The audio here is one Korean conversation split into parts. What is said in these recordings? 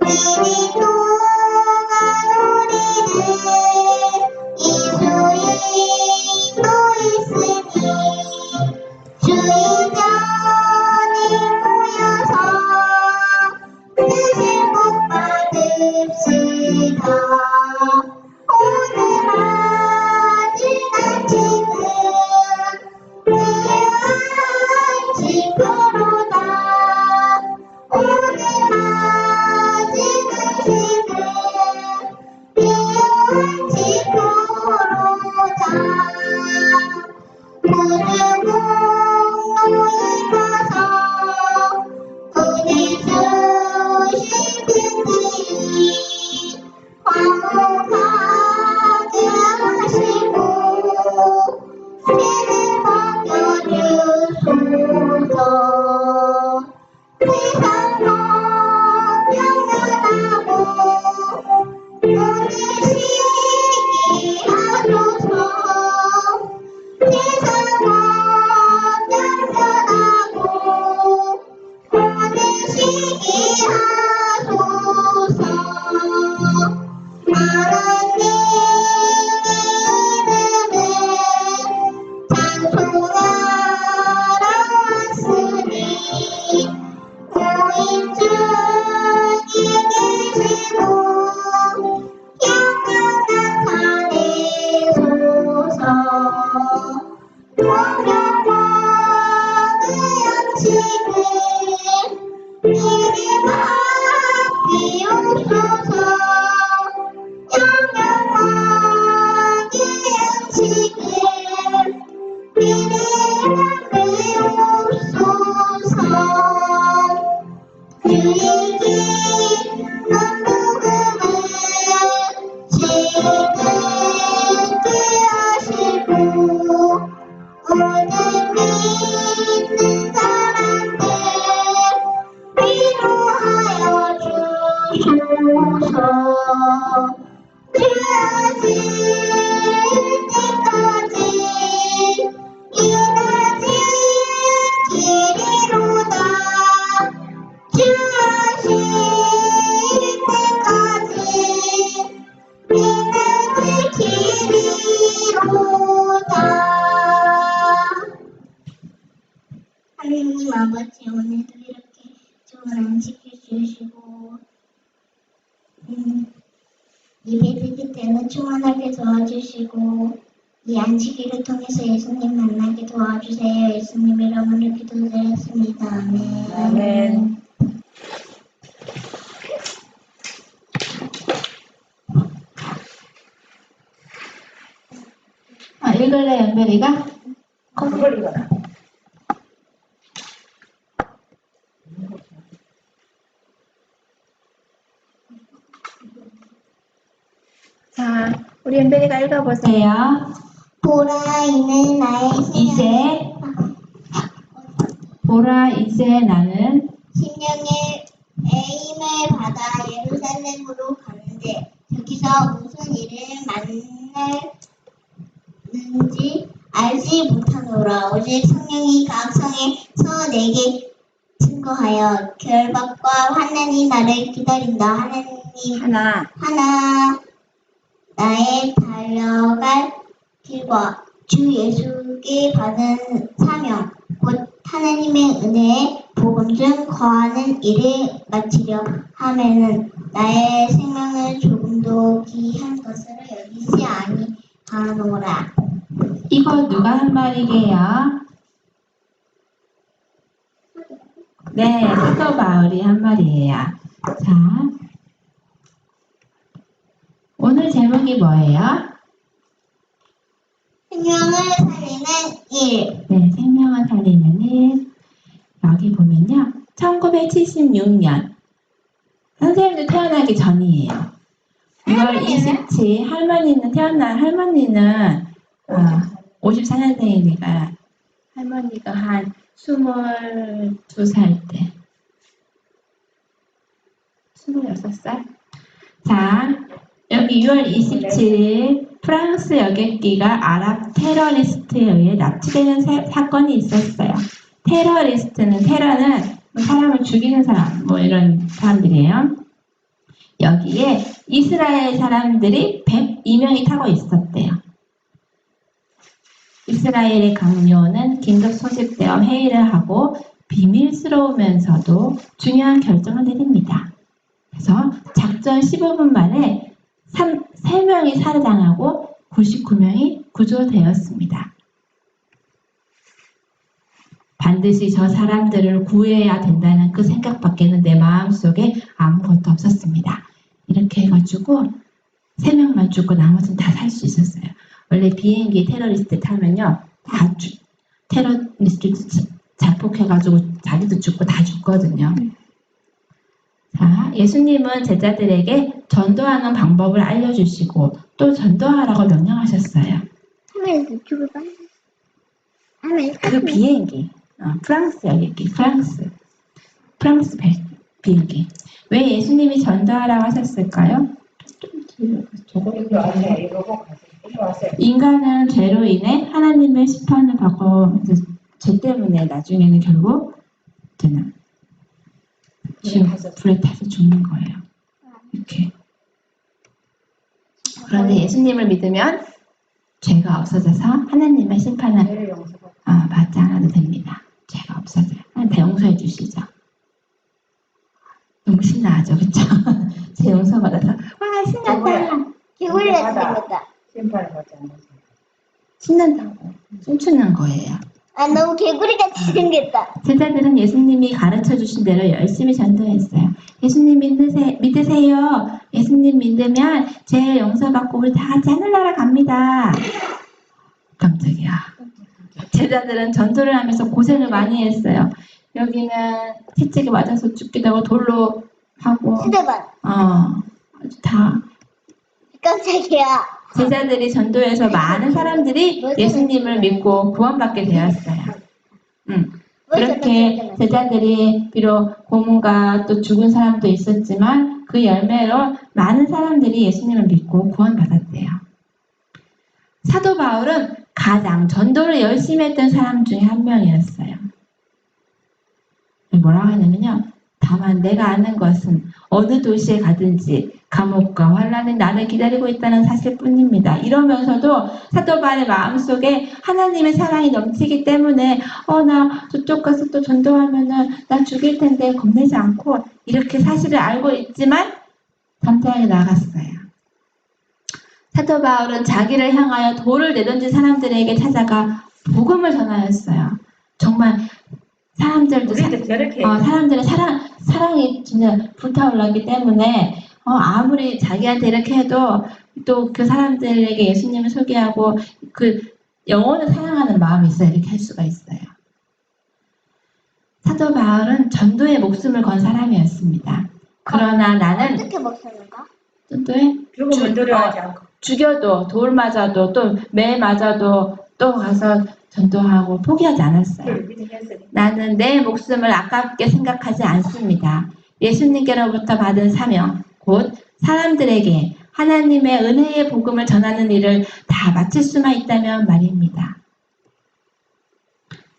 이리 동안 우리는 예수님도 있으니 주의 전에 모여서 뜻을 못 받읍시다. 오늘 아직은 지금 지금으로다. 오늘 아직은 지금 필요한 지금으로다. 모두 공로에 가서 은혜 주신 그들이 화목하게 하시고 죄를 벗겨주소서. 세상로 영원하고 보내시게 하소서. 세상로 영원하고 보내시게 하소서. 하나님의 이름을 찬송하러 왔으니 오인 중에 계시고 영원 나타내소서. 영원한 양식을 이리 맡기옵소서. 영원하게 양식을 이리 맡기옵소서. 주의 깊은 복음을 즐겁게 하시고 오늘 믿는 사람들 위로하여 주소서. 주어질 때까지 이루어지리로다. 주어질 때까지 이루어지리로다. 하느님 아버지, 오늘도 이렇게 좋은 안식일 주시고 예배 드릴 때는 충만하게 도와주시고 이 안식일을 통해서 예수님 만나게 도와주세요. 예수님 이름으로 기도드렸습니다. 아멘. 아멘. 읽을래, 연별이가? 그걸 읽어라. 자, 우리 연별이가 읽어보세요. 보라 이는 나의 보라, 이제 나는 심령의 힘을 받아 예루살렘으로 가는데 저기서 무슨 일을 만날는지 알지 못하노라. 오직 성령이 각 성에서 내게 증거하여 결박과 환난이 나를 기다린다. 하나님 하나, 나의 달려갈 길과 주 예수께 받은 사명 곧 하나님의 은혜의 복음 중 거하는 일을 마치려 하면은 나의 생명을 조금도 귀한 것으로 여기지 아니하노라. 이거 누가 한 말이게요? 네, 사도 바울이 한 말이에요. 자, 오늘 제목이 뭐예요? 생명을 살리는 일. 네, 생명을 살리는 일. 여기 보면요. 1976년. 선생님도 태어나기 전이에요. 6월 27일 할머니는 태어난 할머니는 54년생이니까 할머니가 한 22살 때 26살? 자, 여기 6월 27일 프랑스 여객기가 아랍 테러리스트에 의해 납치되는 사건이 있었어요. 테러는 사람을 죽이는 사람, 뭐 이런 사람들이에요. 여기에 이스라엘 사람들이 102명이 타고 있었대요. 이스라엘의 강요는 긴급 소집되어 회의를 하고 비밀스러우면서도 중요한 결정을 내립니다. 그래서 작전 15분 만에 3명이 살해당하고 99명이 구조되었습니다. 반드시 저 사람들을 구해야 된다는 그 생각밖에는 내 마음속에 아무것도 없었습니다. 이렇게 해가지고 3명만 죽고 나머지는 다 살 수 있었어요. 원래 비행기 테러리스트 타면요, 테러리스트 자폭해가지고 자기도 죽고 다 죽거든요. 자, 예수님은 제자들에게 전도하는 방법을 알려주시고 또 전도하라고 명령하셨어요. 그 비행기, 프랑스 여객기, 프랑스 비행기. 왜 예수님이 전도하라고 하셨을까요? 이거 아니야. 이거 꼭 가세요. 이리 와세요. 인간은 죄로 인해 하나님의 심판을 받고 죄 때문에 나중에는 결국 불에 타서 죽는 거예요. 이렇게. 그런데 예수님을 믿으면 죄가 없어져서 하나님의 심판을 죄를 용서받고. 받지 않아도 됩니다. 죄가 없어져요. 하나님 다 용서해 주시죠. 너무 신나하죠, 그쵸? 죄 용서받아서 와 신난다. 개구리 같이 생겼다. 심판을 받지 않아서. 신난다고 춤추는 거예요. 아, 너무 개구리 같이 생겼다. 제자들은 예수님이 가르쳐 주신 대로 열심히 전도했어요. 예수님 믿으세요. 예수님 믿으면 죄 용서받고 우리 다 같이 하늘나라 갑니다. 깜짝이야. 제자들은 전도를 하면서 고생을 많이 했어요. 여기는 채찍에 맞아서 죽기도 하고 돌로 하고 수대반. 아주 다 깜짝이야. 제자들이 전도해서 많은 사람들이 예수님을 믿고 구원받게 되었어요. 그렇게 제자들이 비록 고문과 또 죽은 사람도 있었지만 그 열매로 많은 사람들이 예수님을 믿고 구원받았대요. 사도 바울은 가장 전도를 열심히 했던 사람 중에 한 명이었어요. 뭐라고 하냐면요. 다만 내가 아는 것은 어느 도시에 가든지 감옥과 환난이 나를 기다리고 있다는 사실뿐입니다. 이러면서도 사도 바울의 마음속에 하나님의 사랑이 넘치기 때문에 나 저쪽 가서 또 전도하면은 나 죽일 텐데 겁내지 않고 이렇게 사실을 알고 있지만 담대하게 나갔어요. 사도 바울은 자기를 향하여 돌을 내던진 사람들에게 찾아가 복음을 전하였어요. 정말 사람들도 저렇게 사람들의 사랑이 진짜 불타올랐기 때문에 아무리 자기한테 이렇게 해도 또 그 사람들에게 예수님을 소개하고 그 영혼을 사랑하는 마음이 있어야 이렇게 할 수가 있어요. 사도 바울은 전도에 목숨을 건 사람이었습니다. 그러나 나는 어떻게 먹습니까? 전도에 죽음을 두려워하지 않고. 죽여도 돌 맞아도 또 매 맞아도 또 가서 전도하고 포기하지 않았어요. 나는 내 목숨을 아깝게 생각하지 않습니다. 예수님께로부터 받은 사명, 곧 사람들에게 하나님의 은혜의 복음을 전하는 일을 다 마칠 수만 있다면 말입니다.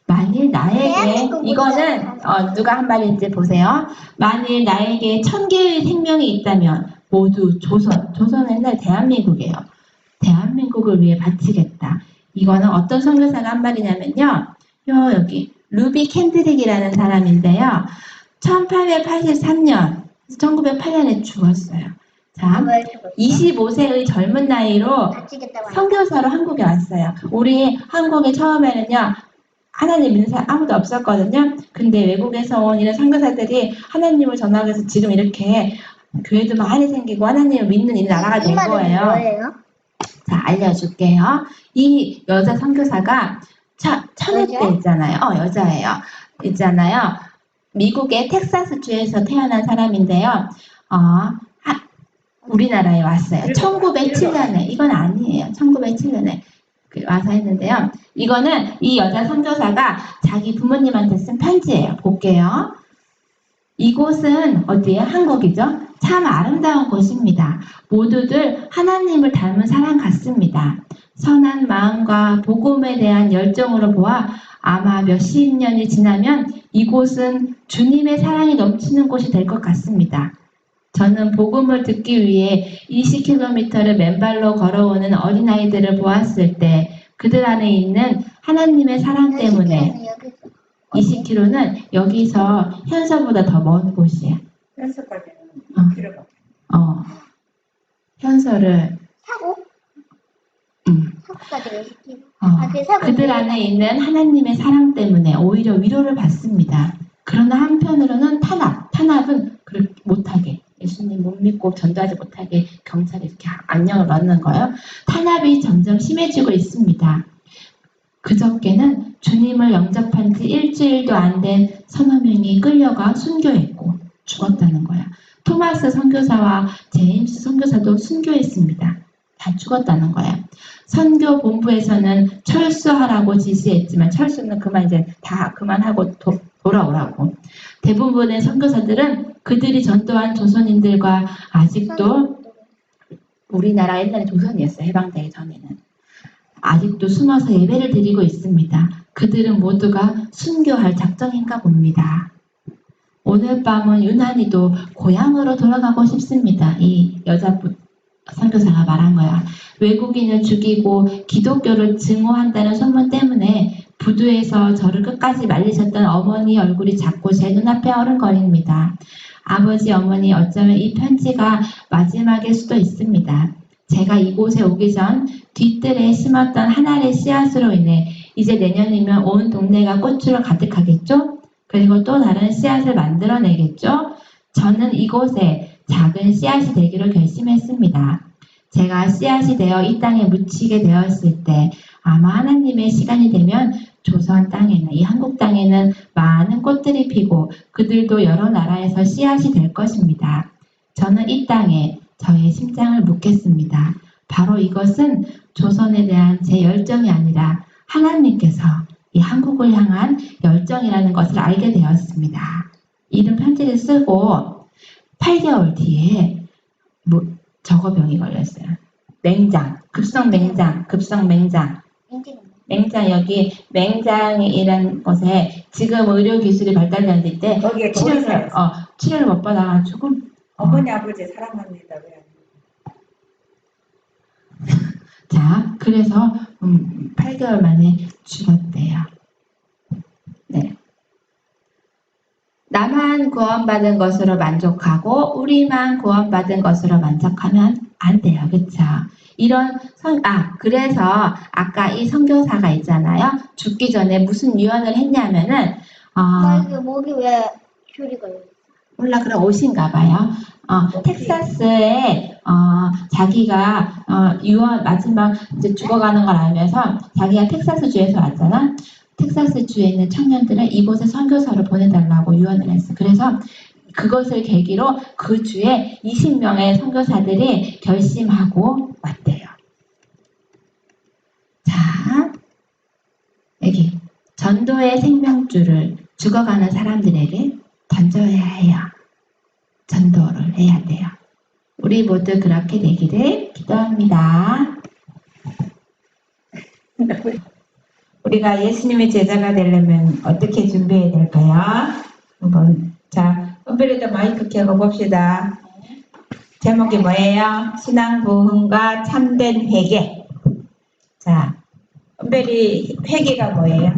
만일 나에게 이거는 누가 한 말인지 보세요. 만일 나에게 1000개의 생명이 있다면 모두 조선에는 대한민국이에요. 대한민국을 위해 바치겠다. 이거는 어떤 선교사가 한 말이냐면요. 여기 루비 캔드릭이라는 사람인데요. 1883년, 1908년에 죽었어요. 자, 25세의 젊은 나이로 선교사로 한국에 왔어요. 우리 한국에 처음에는요. 하나님 믿는 사람 아무도 없었거든요. 근데 외국에서 온 이런 선교사들이 하나님을 전하기 위해서 지금 이렇게 교회도 많이 생기고 하나님을 믿는 이 나라가 된 거예요. 뭐예요? 자, 알려줄게요. 이 여자 선교사가 천회 때 있잖아요. 여자예요. 있잖아요. 미국의 텍사스 주에서 태어난 사람인데요. 우리나라에 왔어요. 1907년에. 이건 아니에요. 1907년에 와서 했는데요. 이거는 이 여자 선교사가 자기 부모님한테 쓴 편지예요. 볼게요. 이곳은 어디예요? 한국이죠. 참 아름다운 곳입니다. 모두들 하나님을 닮은 사람 같습니다. 선한 마음과 복음에 대한 열정으로 보아 아마 몇십 년이 지나면 이곳은 주님의 사랑이 넘치는 곳이 될 것 같습니다. 저는 복음을 듣기 위해 20km를 맨발로 걸어오는 어린아이들을 보았을 때 그들 안에 있는 하나님의 사랑 때문에 20km는 여기서 현서보다 더 먼 곳이야. 현수까지는 어. 필요가 없어. 현서를 사고? 음. 사고까지 왜 시키고? 그 사고 그들 안에 있는 하나님의 사랑 때문에 오히려 위로를 받습니다. 그러나 한편으로는 탄압은 그렇게 못하게 예수님 못 믿고 전도하지 못하게 경찰이 이렇게 안녕을 넣는 거예요. 탄압이 점점 심해지고 있습니다. 그저께는 주님을 영접한 지 일주일도 안 된 서너 명이 끌려가 순교했고 죽었다는 거야. 토마스 선교사와 제임스 선교사도 순교했습니다. 다 죽었다는 거야. 선교 본부에서는 철수하라고 지시했지만 철수는 다 그만하고 돌아오라고. 대부분의 선교사들은 그들이 전도한 조선인들과 아직도 우리나라 옛날에 조선이었어요. 해방되기 전에는. 아직도 숨어서 예배를 드리고 있습니다. 그들은 모두가 순교할 작정인가 봅니다. 오늘 밤은 유난히도 고향으로 돌아가고 싶습니다. 이 여자 선교사가 말한 거야. 외국인을 죽이고 기독교를 증오한다는 소문 때문에 부두에서 저를 끝까지 말리셨던 어머니 얼굴이 자꾸 제 눈앞에 어른거립니다. 아버지, 어머니, 어쩌면 이 편지가 마지막일 수도 있습니다. 제가 이곳에 오기 전 뒤뜰에 심었던 한 알의 씨앗으로 인해 이제 내년이면 온 동네가 꽃으로 가득하겠죠? 그리고 또 다른 씨앗을 만들어내겠죠? 저는 이곳에 작은 씨앗이 되기로 결심했습니다. 제가 씨앗이 되어 이 땅에 묻히게 되었을 때 아마 하나님의 시간이 되면 조선 땅에는 이 한국 땅에는 많은 꽃들이 피고 그들도 여러 나라에서 씨앗이 될 것입니다. 저는 이 땅에 저의 심장을 묻겠습니다. 바로 이것은 조선에 대한 제 열정이 아니라 하나님께서 이 한국을 향한 열정이라는 것을 알게 되었습니다. 이런 편지를 쓰고 8개월 뒤에 저거병이 걸렸어요. 급성 맹장. 여기 맹장이라는 것에 지금 의료 기술이 발달된 때 거기에 치료를 못 받아가지고 어머니 아버지 사랑합니다. 왜? 자, 그래서 8개월 만에 죽었대요. 네. 나만 구원받은 것으로 만족하고 우리만 구원받은 것으로 만족하면 안 돼요. 그렇죠? 그래서 아까 이 선교사가 있잖아요. 죽기 전에 무슨 유언을 했냐면은 목이 왜 귤이 걸려? 몰라, 그럼 옷인가 봐요. 텍사스에 자기가 유언 마지막 이제 죽어가는 걸 알면서 자기가 텍사스 주에서 왔잖아. 텍사스 주에 있는 청년들을 이곳에 선교사로 보내달라고 유언을 했어. 그래서 그것을 계기로 그 주에 20명의 선교사들이 결심하고 왔대요. 자, 여기 전도의 생명줄을 죽어가는 사람들에게 던져야 해요. 전도를 해야 돼요. 우리 모두 그렇게 되기를 기도합니다. 우리가 예수님의 제자가 되려면 어떻게 준비해야 될까요? 자, 은별이도 마이크 켜고 봅시다. 제목이 뭐예요? 신앙 부흥과 참된 회개. 자, 은별이 회개가 뭐예요?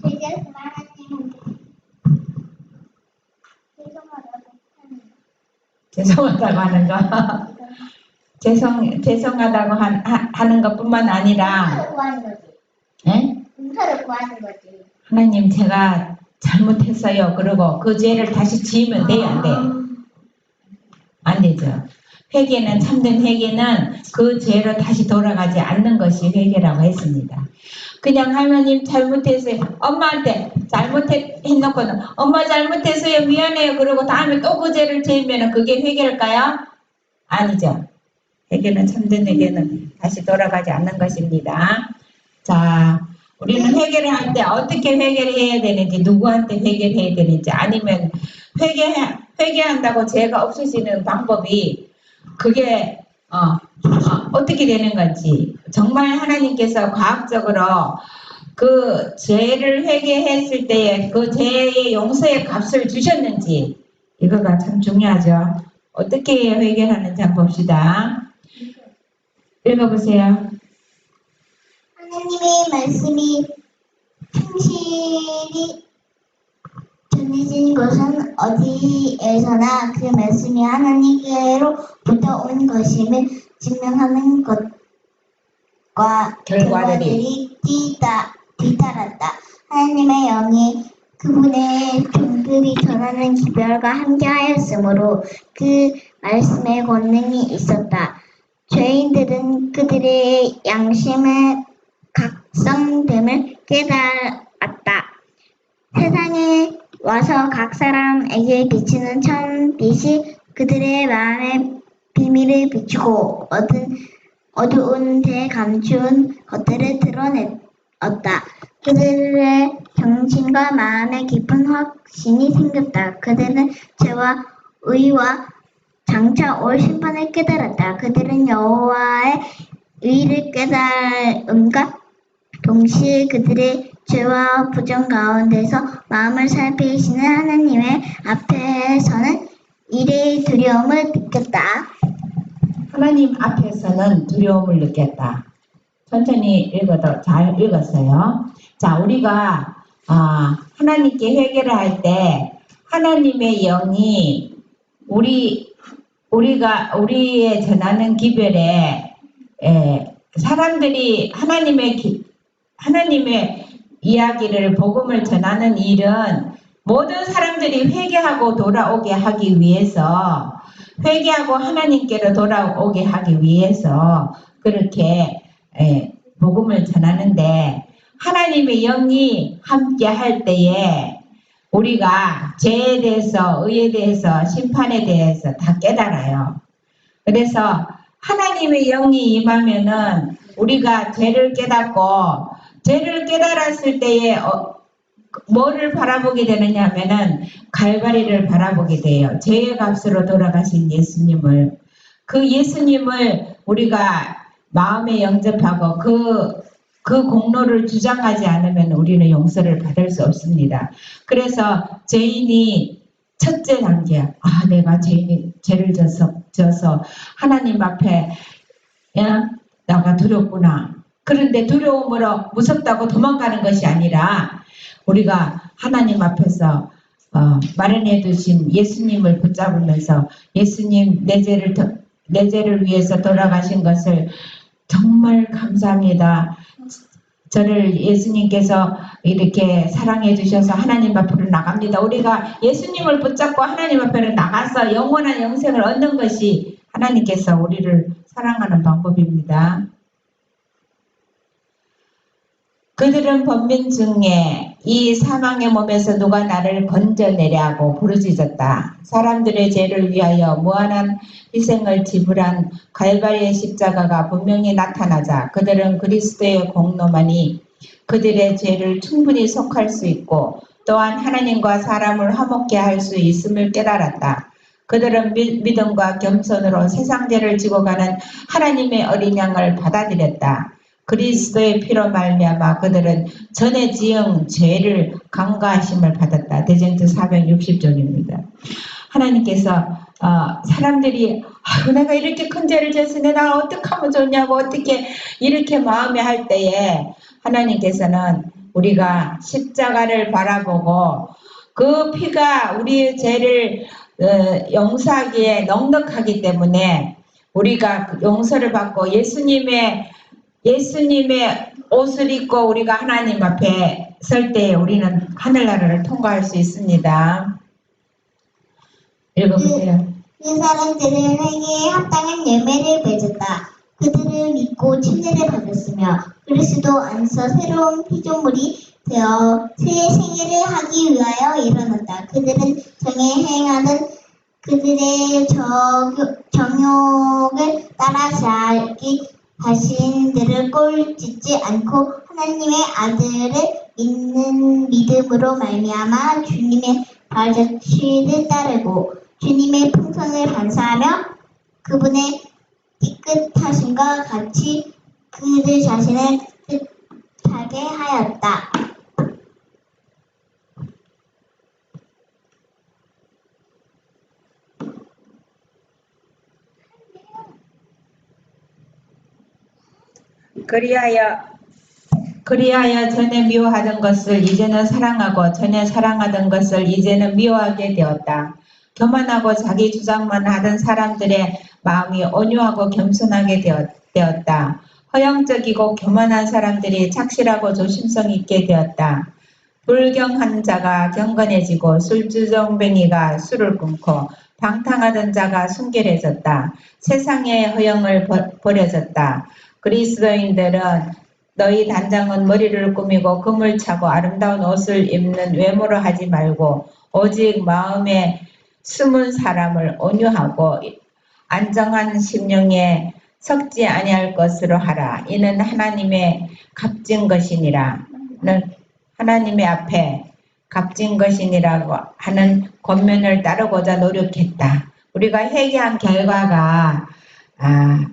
제자에서 하나님한테 죄송하다고 하는 거. 죄송하다고 하는 것뿐만 아니라 용서를 구하는 거지. 네? 용서를 구하는 거지. 하나님 제가 잘못했어요. 그리고 그 죄를 다시 지으면 돼요? 안 돼요? 안 되죠. 회개는 참된 회개는 그 죄로 다시 돌아가지 않는 것이 회개라고 했습니다. 그냥 하나님 잘못했어요. 엄마한테 잘못했놓고는 엄마 잘못했어요. 미안해요. 그러고 다음에 또 그 죄를 지으면 그게 회개일까요? 아니죠. 회개는 참된 회개는 다시 돌아가지 않는 것입니다. 자, 우리는 회개를 할 때 어떻게 회개를 해야 되는지, 누구한테 회개를 해야 되는지, 아니면 회개한다고 죄가 없어지는 방법이 그게 어떻게 되는 건지, 정말 하나님께서 과학적으로 그 죄를 회개했을 때에 그 죄의 용서의 값을 주셨는지, 이거가 참 중요하죠. 어떻게 회개하는지 한번 봅시다. 읽어보세요. 하나님의 말씀이 충실히 전해진 것은 어디에서나 그 말씀이 하나님께로부터 온 것임을 증명하는 것과 결과들이 뒤따랐다. 하나님의 영이 그분의 종들이 전하는 기별과 함께하였으므로 그 말씀에 권능이 있었다. 죄인들은 그들의 양심의 각성됨을 깨달았다. 세상에 와서 각 사람에게 비치는 천빛이 그들의 마음의 비밀을 비추고 어두운 데 감추운 것들을 드러냈다. 그들의 정신과 마음에 깊은 확신이 생겼다. 그들은 죄와 의와 장차 올 심판을 깨달았다. 그들은 여호와의 의를 깨달음과 동시에 그들의 죄와 부정 가운데서 마음을 살피시는 하나님의 앞에서는 이레의 두려움을 느꼈다. 하나님 앞에서는 두려움을 느꼈다. 천천히 읽어도 잘 읽었어요. 자, 우리가 하나님께 회개를 할 때 하나님의 영이 우리의 전하는 기별에 사람들이 하나님의 이야기를 복음을 전하는 일은 모든 사람들이 회개하고 돌아오게 하기 위해서 회개하고 하나님께로 돌아오게 하기 위해서 그렇게 복음을 전하는데 하나님의 영이 함께 할 때에 우리가 죄에 대해서 의에 대해서 심판에 대해서 다 깨달아요. 그래서 하나님의 영이 임하면은 우리가 죄를 깨닫고 죄를 깨달았을 때에 뭐를 바라보게 되느냐 하면은 갈바리를 바라보게 돼요. 죄의 값으로 돌아가신 예수님을. 그 예수님을 우리가 마음에 영접하고 그 공로를 주장하지 않으면 우리는 용서를 받을 수 없습니다. 그래서 죄인이 첫째 단계야. 내가 죄를 져서 하나님 앞에 나가 두렵구나. 그런데 두려움으로 무섭다고 도망가는 것이 아니라 우리가 하나님 앞에서 마련해 두신 예수님을 붙잡으면서 예수님 내 죄를 위해서 돌아가신 것을 정말 감사합니다. 저를 예수님께서 이렇게 사랑해 주셔서 하나님 앞으로 나갑니다. 우리가 예수님을 붙잡고 하나님 앞으로 나가서 영원한 영생을 얻는 것이 하나님께서 우리를 사랑하는 방법입니다. 그들은 번민 중에 이 사망의 몸에서 누가 나를 건져내랴고 부르짖었다. 사람들의 죄를 위하여 무한한 희생을 지불한 갈바리의 십자가가 분명히 나타나자 그들은 그리스도의 공로만이 그들의 죄를 충분히 속할 수 있고 또한 하나님과 사람을 화목케 할 수 있음을 깨달았다. 그들은 믿음과 겸손으로 세상 죄를 지고 가는 하나님의 어린 양을 받아들였다. 그리스도의 피로 말미암아 그들은 전에 지은 죄를 강가하심을 받았다. 대전서 460쪽입니다. 하나님께서 사람들이 내가 이렇게 큰 죄를 졌으니 나 어떻게 하면 좋냐고 어떻게 이렇게 마음에 할 때에 하나님께서는 우리가 십자가를 바라보고 그 피가 우리의 죄를 용서하기에 넉넉하기 때문에 우리가 용서를 받고 예수님의 옷을 입고 우리가 하나님 앞에 설 때 우리는 하늘나라를 통과할 수 있습니다. 읽어보세요. 그 사람들은 회개에 합당한 열매를 맺었다. 그들을 믿고 침례를 받았으며 그리스도 안에서 새로운 피조물이 되어 새 생애를 하기 위하여 일어났다. 그들은 정에 행하는 그들의 정욕을 따라 자기 자신들을 꼴짓지 않고 하나님의 아들을 믿는 믿음으로 말미암아 주님의 발자취를 따르고 주님의 풍성을 반사하며 그분의 깨끗하심과 같이 그들 자신을 깨끗하게 하였다. 그리하여 전에 미워하던 것을 이제는 사랑하고 전에 사랑하던 것을 이제는 미워하게 되었다. 교만하고 자기 주장만 하던 사람들의 마음이 온유하고 겸손하게 되었다. 허영적이고 교만한 사람들이 착실하고 조심성 있게 되었다. 불경한 자가 경건해지고 술주정뱅이가 술을 끊고 방탕하던 자가 순결해졌다. 세상의 허영을 버려졌다. 그리스도인들은 너희 단장은 머리를 꾸미고 금을 차고 아름다운 옷을 입는 외모로 하지 말고 오직 마음에 숨은 사람을 온유하고 안정한 심령에 섞지 아니할 것으로 하라. 이는 하나님의 값진 것이니라. 하나님의 앞에 값진 것이니라고 하는 권면을 따르고자 노력했다. 우리가 회개한 결과가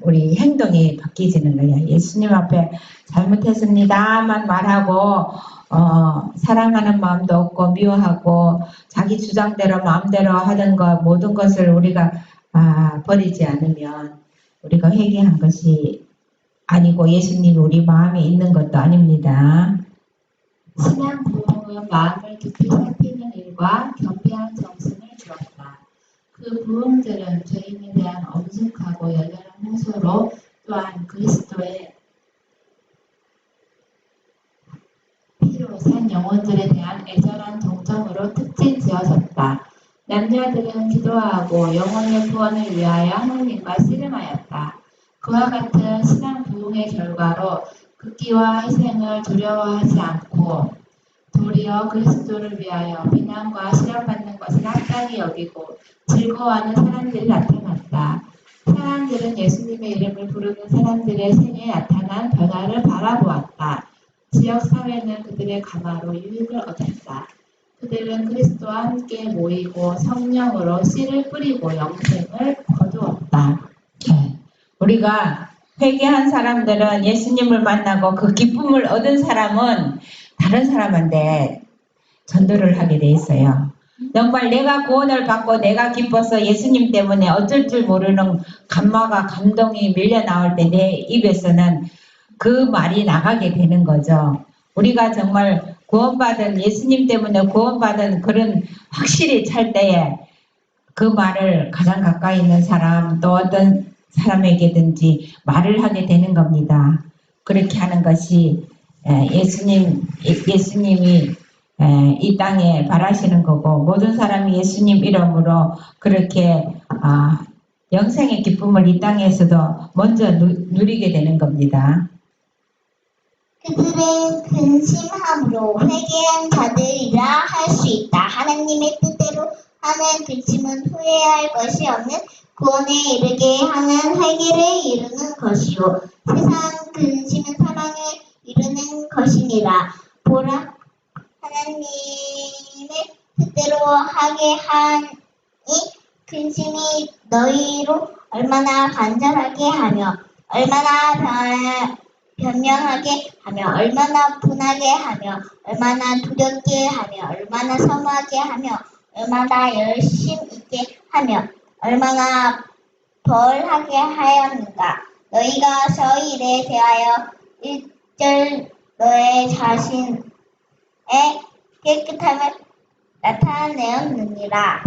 우리 행동이 바뀌지는 거예요. 예수님 앞에 잘못했습니다만 말하고 사랑하는 마음도 없고 미워하고 자기 주장대로 마음대로 하던 것 모든 것을 우리가 버리지 않으면 우리가 회개한 것이 아니고 예수님이 우리 마음에 있는 것도 아닙니다. 신앙 부흥은 마음을 깊이 살피는 일과 겸비한 정신을 주었다. 그 부흥들은 죄인에 대한 엄숙하고 열렬한 호소로 또한 그리스도의 피로 산 영혼들에 대한 애절한 동정으로 특징 지어졌다. 남자들은 기도하고 영혼의 구원을 위하여 하나님과 씨름하였다. 그와 같은 신앙 부흥의 결과로 극기와 희생을 두려워하지 않고 도리어 그리스도를 위하여 비난과 시련받는 것을 합당히 여기고 즐거워하는 사람들이 나타났다. 사람들은 예수님의 이름을 부르는 사람들의 생에 나타난 변화를 바라보았다. 지역사회는 그들의 감화로 유익을 얻었다. 그들은 그리스도와 함께 모이고 성령으로 씨를 뿌리고 영생을 거두었다. 우리가 회개한 사람들은 예수님을 만나고 그 기쁨을 얻은 사람은 다른 사람한테 전도를 하게 돼 있어요. 정말 내가 구원을 받고 내가 기뻐서 예수님 때문에 어쩔 줄 모르는 감마가 감동이 밀려 나올 때 내 입에서는 그 말이 나가게 되는 거죠. 우리가 정말 구원받은 예수님 때문에 구원받은 그런 확실히 찰 때에 그 말을 가장 가까이 있는 사람 또 어떤 사람에게든지 말을 하게 되는 겁니다. 그렇게 하는 것이 예수님이 이 땅에 바라시는 거고 모든 사람이 예수님 이름으로 그렇게 영생의 기쁨을 이 땅에서도 먼저 누리게 되는 겁니다. 그들은 근심함으로 회개한 자들이라 할 수 있다. 하나님의 뜻대로 하는 근심은 후회할 것이 없는 구원에 이르게 하는 회개를 이루는 것이요 세상 근심은 사랑을 이루는 것이니라. 보라, 하나님의 뜻대로 하게 하니 근심이 너희로 얼마나 간절하게 하며 얼마나 변명하게 하며 얼마나 분하게 하며 얼마나 두렵게 하며 얼마나 선하게 하며 얼마나 열심 있게 하며 얼마나 벌하게 하였는가. 너희가 저 일에 대하여 일절 너의 자신의 깨끗함을 나타내었느니라.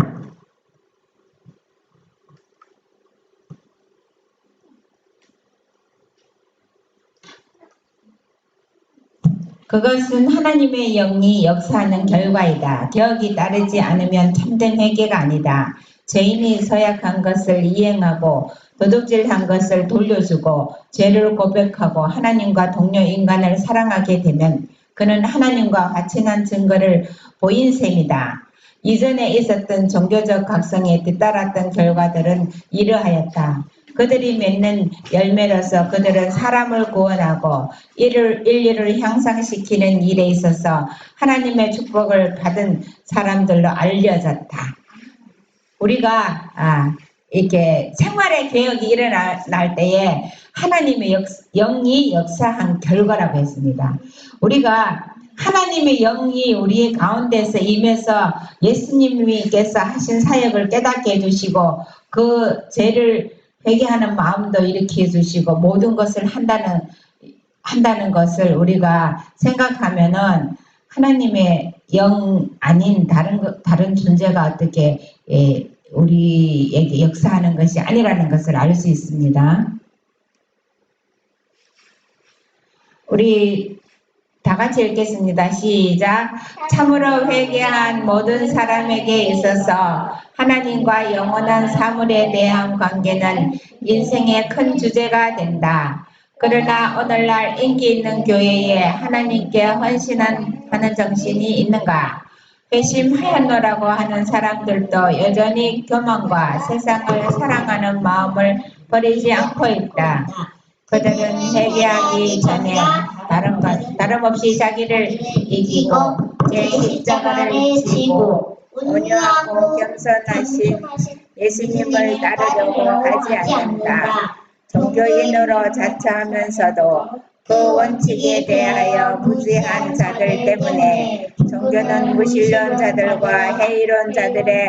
그것은 하나님의 영이 역사하는 결과이다. 개혁이 따르지 않으면 참된 회개가 아니다. 죄인이 서약한 것을 이행하고 도둑질한 것을 돌려주고 죄를 고백하고 하나님과 동료 인간을 사랑하게 되면 그는 하나님과 화친한 증거를 보인 셈이다. 이전에 있었던 종교적 각성에 뒤따랐던 결과들은 이러하였다. 그들이 맺는 열매로서 그들은 사람을 구원하고 인류를 향상시키는 일에 있어서 하나님의 축복을 받은 사람들로 알려졌다. 우리가 이렇게 생활의 개혁이 일어날 때에 하나님의 영이 역사한 결과라고 했습니다. 우리가 하나님의 영이 우리 가운데서 임해서 예수님께서 하신 사역을 깨닫게 해주시고 그 죄를 회개하는 마음도 일으켜 주시고 모든 것을 한다는 한다는 것을 우리가 생각하면은 하나님의 영 아닌 다른 존재가 어떻게 우리에게 역사하는 것이 아니라는 것을 알 수 있습니다. 우리 다 같이 읽겠습니다. 시작. 참으로 회개한 모든 사람에게 있어서 하나님과 영원한 사물에 대한 관계는 인생의 큰 주제가 된다. 그러나 오늘날 인기 있는 교회에 하나님께 헌신하는 정신이 있는가? 회심하였노라고 하는 사람들도 여전히 교만과 세상을 사랑하는 마음을 버리지 않고 있다. 그들은 회개하기 전에 다름없이 자기를 이기고 제 십자가를 지고 온유하고 겸손하신 예수님을 따르려고 하지 않는다. 종교인으로 자처하면서도 그 원칙에 대하여 무지한 자들 때문에 종교는 무신론 자들과 해이론 자들의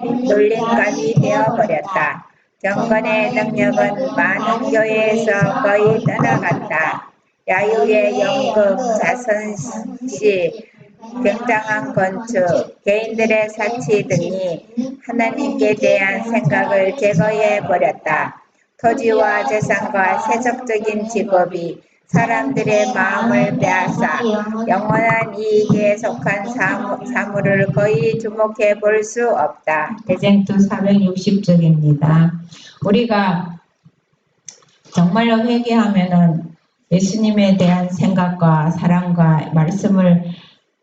놀림감이 되어버렸다. 경건의 능력은 많은 교회에서 거의 떠나갔다. 야유의 연극, 자선시, 굉장한 건축, 개인들의 사치 등이 하나님께 대한 생각을 제거해버렸다. 토지와 재산과 세속적인 직업이 사람들의 마음을 빼앗아 영원한 이익에 속한 사물을 거의 주목해 볼 수 없다. 대쟁투 460쪽입니다. 우리가 정말로 회개하면은 예수님에 대한 생각과 사랑과 말씀을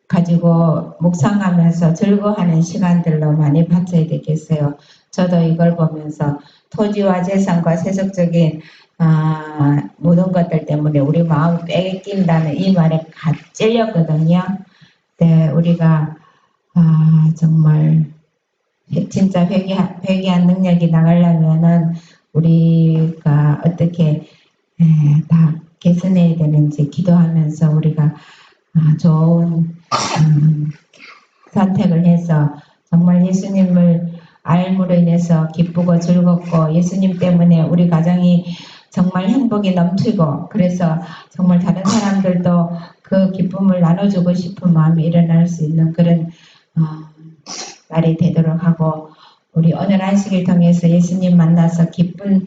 가지고 묵상하면서 즐거워하는 시간들로 많이 바쳐야 되겠어요. 저도 이걸 보면서 토지와 재산과 세속적인 모든 것들 때문에 우리 마음을 뺏긴다는 이 말에 찔렸거든요. 네, 우리가 정말 진짜 회개한 능력이 나가려면은 우리가 어떻게 다 개선해야 되는지 기도하면서 우리가 좋은 선택을 해서 정말 예수님을 알므로 인해서 기쁘고 즐겁고 예수님 때문에 우리 가정이 정말 행복이 넘치고 그래서 정말 다른 사람들도 그 기쁨을 나눠주고 싶은 마음이 일어날 수 있는 그런 날이 되도록 하고 우리 오늘 안식일 통해서 예수님 만나서 기쁜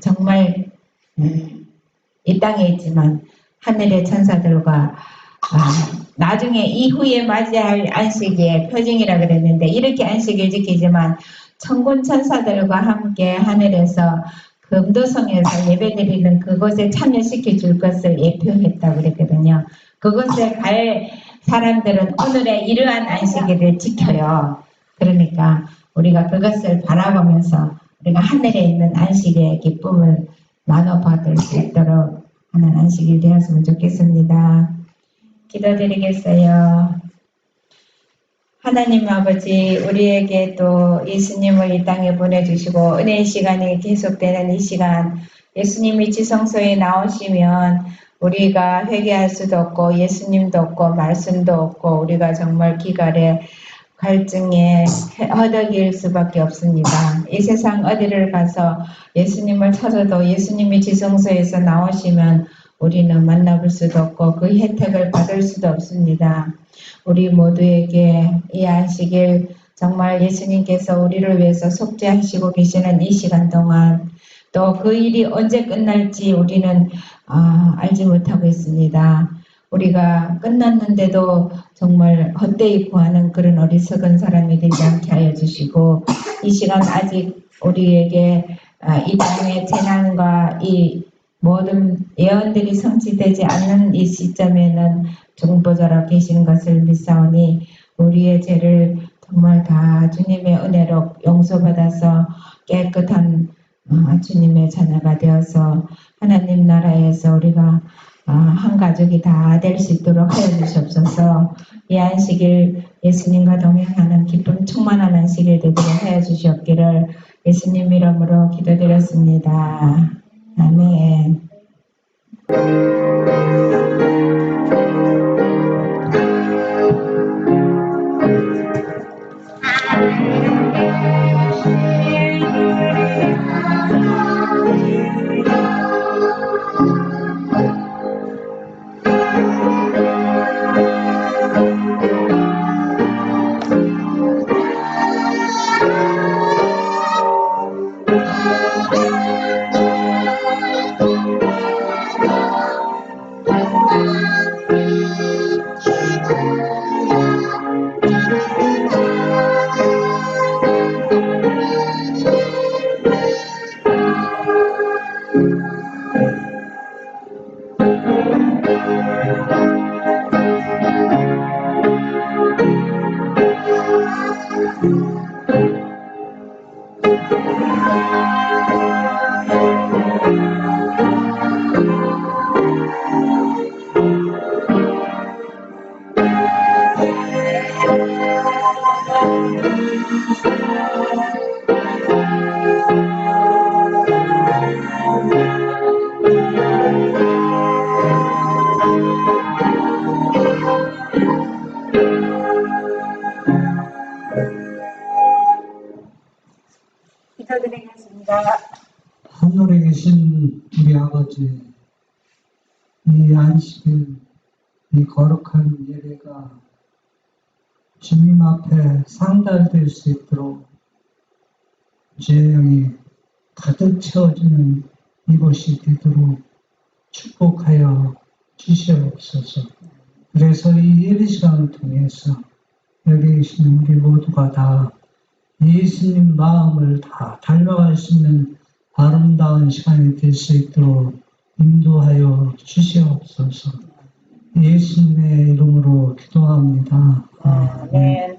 정말 이 땅에 있지만 하늘의 천사들과 나중에 이후에 맞이할 안식의 표징이라 그랬는데 이렇게 안식일 지키지만 천군 천사들과 함께 하늘에서 금도성에서 예배드리는 그곳에 참여시켜 줄 것을 예표했다고 그랬거든요. 그곳에 갈 사람들은 오늘의 이러한 안식일을 지켜요. 그러니까 우리가 그것을 바라보면서 우리가 하늘에 있는 안식의 기쁨을 나눠받을 수 있도록 하는 안식일 되었으면 좋겠습니다. 기도드리겠어요. 하나님 아버지, 우리에게 또 예수님을 이 땅에 보내주시고 은혜의 시간이 계속되는 이 시간, 예수님이 지성소에 나오시면 우리가 회개할 수도 없고 예수님도 없고 말씀도 없고 우리가 정말 기갈에 갈증에 허덕일 수밖에 없습니다. 이 세상 어디를 가서 예수님을 찾아도 예수님이 지성소에서 나오시면 우리는 만나볼 수도 없고 그 혜택을 받을 수도 없습니다. 우리 모두에게 이 안식일 정말 예수님께서 우리를 위해서 속죄하시고 계시는 이 시간 동안 또 그 일이 언제 끝날지 우리는 알지 못하고 있습니다. 우리가 끝났는데도 정말 헛되이 구하는 그런 어리석은 사람이 되지 않게 하여 주시고 이 시간 아직 우리에게 이 땅의 재난과 이 모든 예언들이 성취되지 않는 이 시점에는 중보자로 계신 것을 믿사오니 우리의 죄를 정말 다 주님의 은혜로 용서받아서 깨끗한 주님의 자녀가 되어서 하나님 나라에서 우리가 한 가족이 다 될 수 있도록 하여 주시옵소서. 이 안식일 예수님과 동행하는 기쁨 충만한 안식일 되도록 하여 주시옵기를 예수님 이름으로 기도드렸습니다. 아멘. 기도드리겠습니다. 하늘에 계신 우리 아버지, 이 안식일, 이 거룩한 예배가 주님 앞에 상달될 수 있도록 주의 영이 가득 채워지는 이곳이 되도록 축복하여 주시옵소서. 그래서 이 예배 시간을 통해서 여기 계신 우리 모두가 다 예수님 마음을 다 닮아갈 수 있는 아름다운 시간이 될 수 있도록 인도하여 주시옵소서. 예수님의 이름으로 기도합니다. 아멘.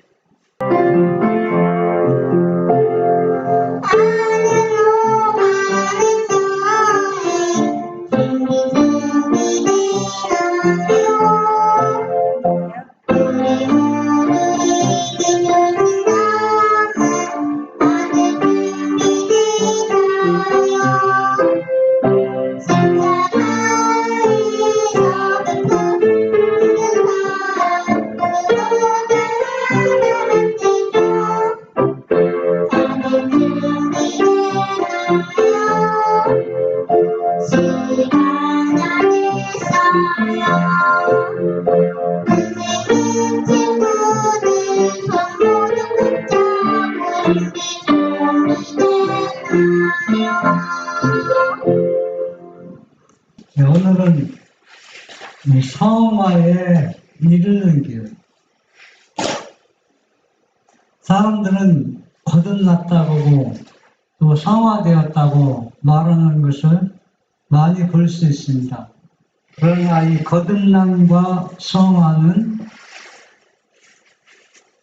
네, 오늘은 이 성화에 이르는 길. 사람들은 거듭났다고 또 성화되었다고 말하는 것을 많이 볼 수 있습니다. 그러나 이 거듭남과 성화는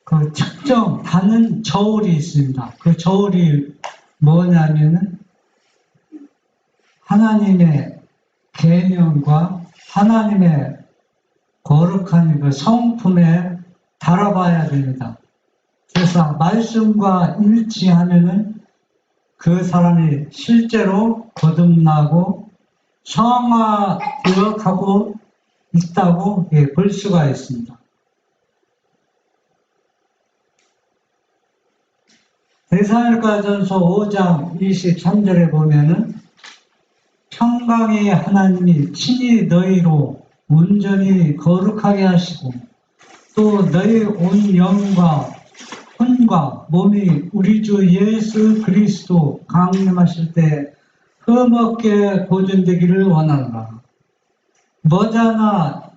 그 특정 다른 저울이 있습니다. 그 저울이 뭐냐면은 하나님의 계명과 하나님의 거룩한 그 성품에 달아봐야 됩니다. 그래서 말씀과 일치하면은 그 사람이 실제로 거듭나고 성화되어가고 있다고 볼 수가 있습니다. 데살로니가전서 5장 23절에 보면은 평강의 하나님이 친히 너희로 온전히 거룩하게 하시고 또 너희 온 영과 혼과 몸이 우리 주 예수 그리스도 강림하실 때 흠없게 보존되기를 원하노라. 머자나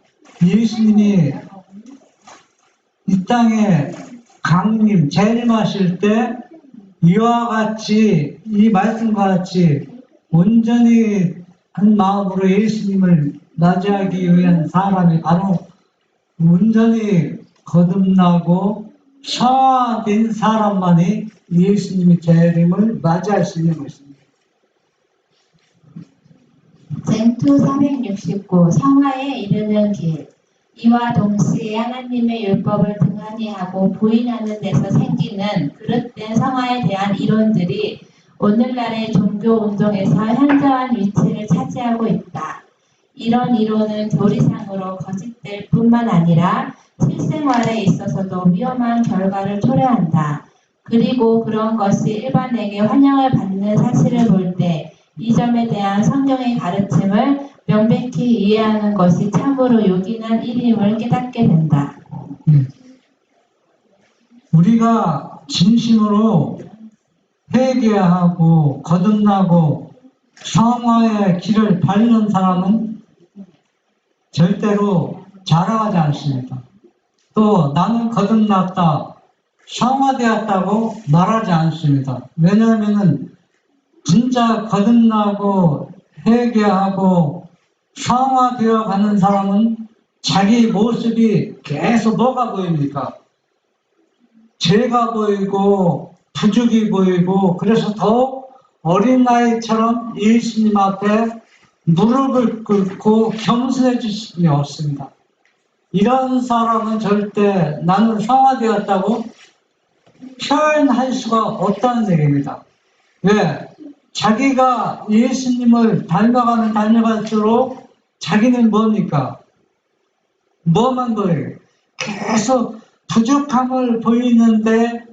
예수님이 이 땅에 강림 재림하실 때 이와 같이 이 말씀과 같이 온전히 한 마음으로 예수님을 맞이하기 위한 사람이 바로 온전히 거듭나고 성화된 사람만이 예수님의 재림을 맞이할 수 있는 것입니다. 쟁투 469 성화에 이르는 길. 이와 동시에 하나님의 율법을 등한히 하고 부인하는 데서 생기는 그릇된 성화에 대한 이론들이 오늘날의 종교 운동에서 현저한 위치를 차지하고 있다. 이런 이론은 교리상으로 거짓될 뿐만 아니라 실생활에 있어서도 위험한 결과를 초래한다. 그리고 그런 것이 일반에게 환영을 받는 사실을 볼 때 이 점에 대한 성경의 가르침을 명백히 이해하는 것이 참으로 요긴한 일임을 깨닫게 된다. 우리가 진심으로 회개하고 거듭나고 성화의 길을 밟는 사람은 절대로 자랑하지 않습니다. 또 나는 거듭났다, 성화되었다고 말하지 않습니다. 왜냐하면 진짜 거듭나고 회개하고 성화되어 가는 사람은 자기 모습이 계속 뭐가 보입니까? 죄가 보이고 부족이 보이고 그래서 더욱 어린아이처럼 예수님 앞에 무릎을 꿇고 겸손해질 수밖에 없습니다. 이런 사람은 절대 나는 성화되었다고 표현할 수가 없다는 얘기입니다. 왜? 자기가 예수님을 닮아갈수록 자기는 뭡니까? 뭐만 보여요? 계속 부족함을 보이는데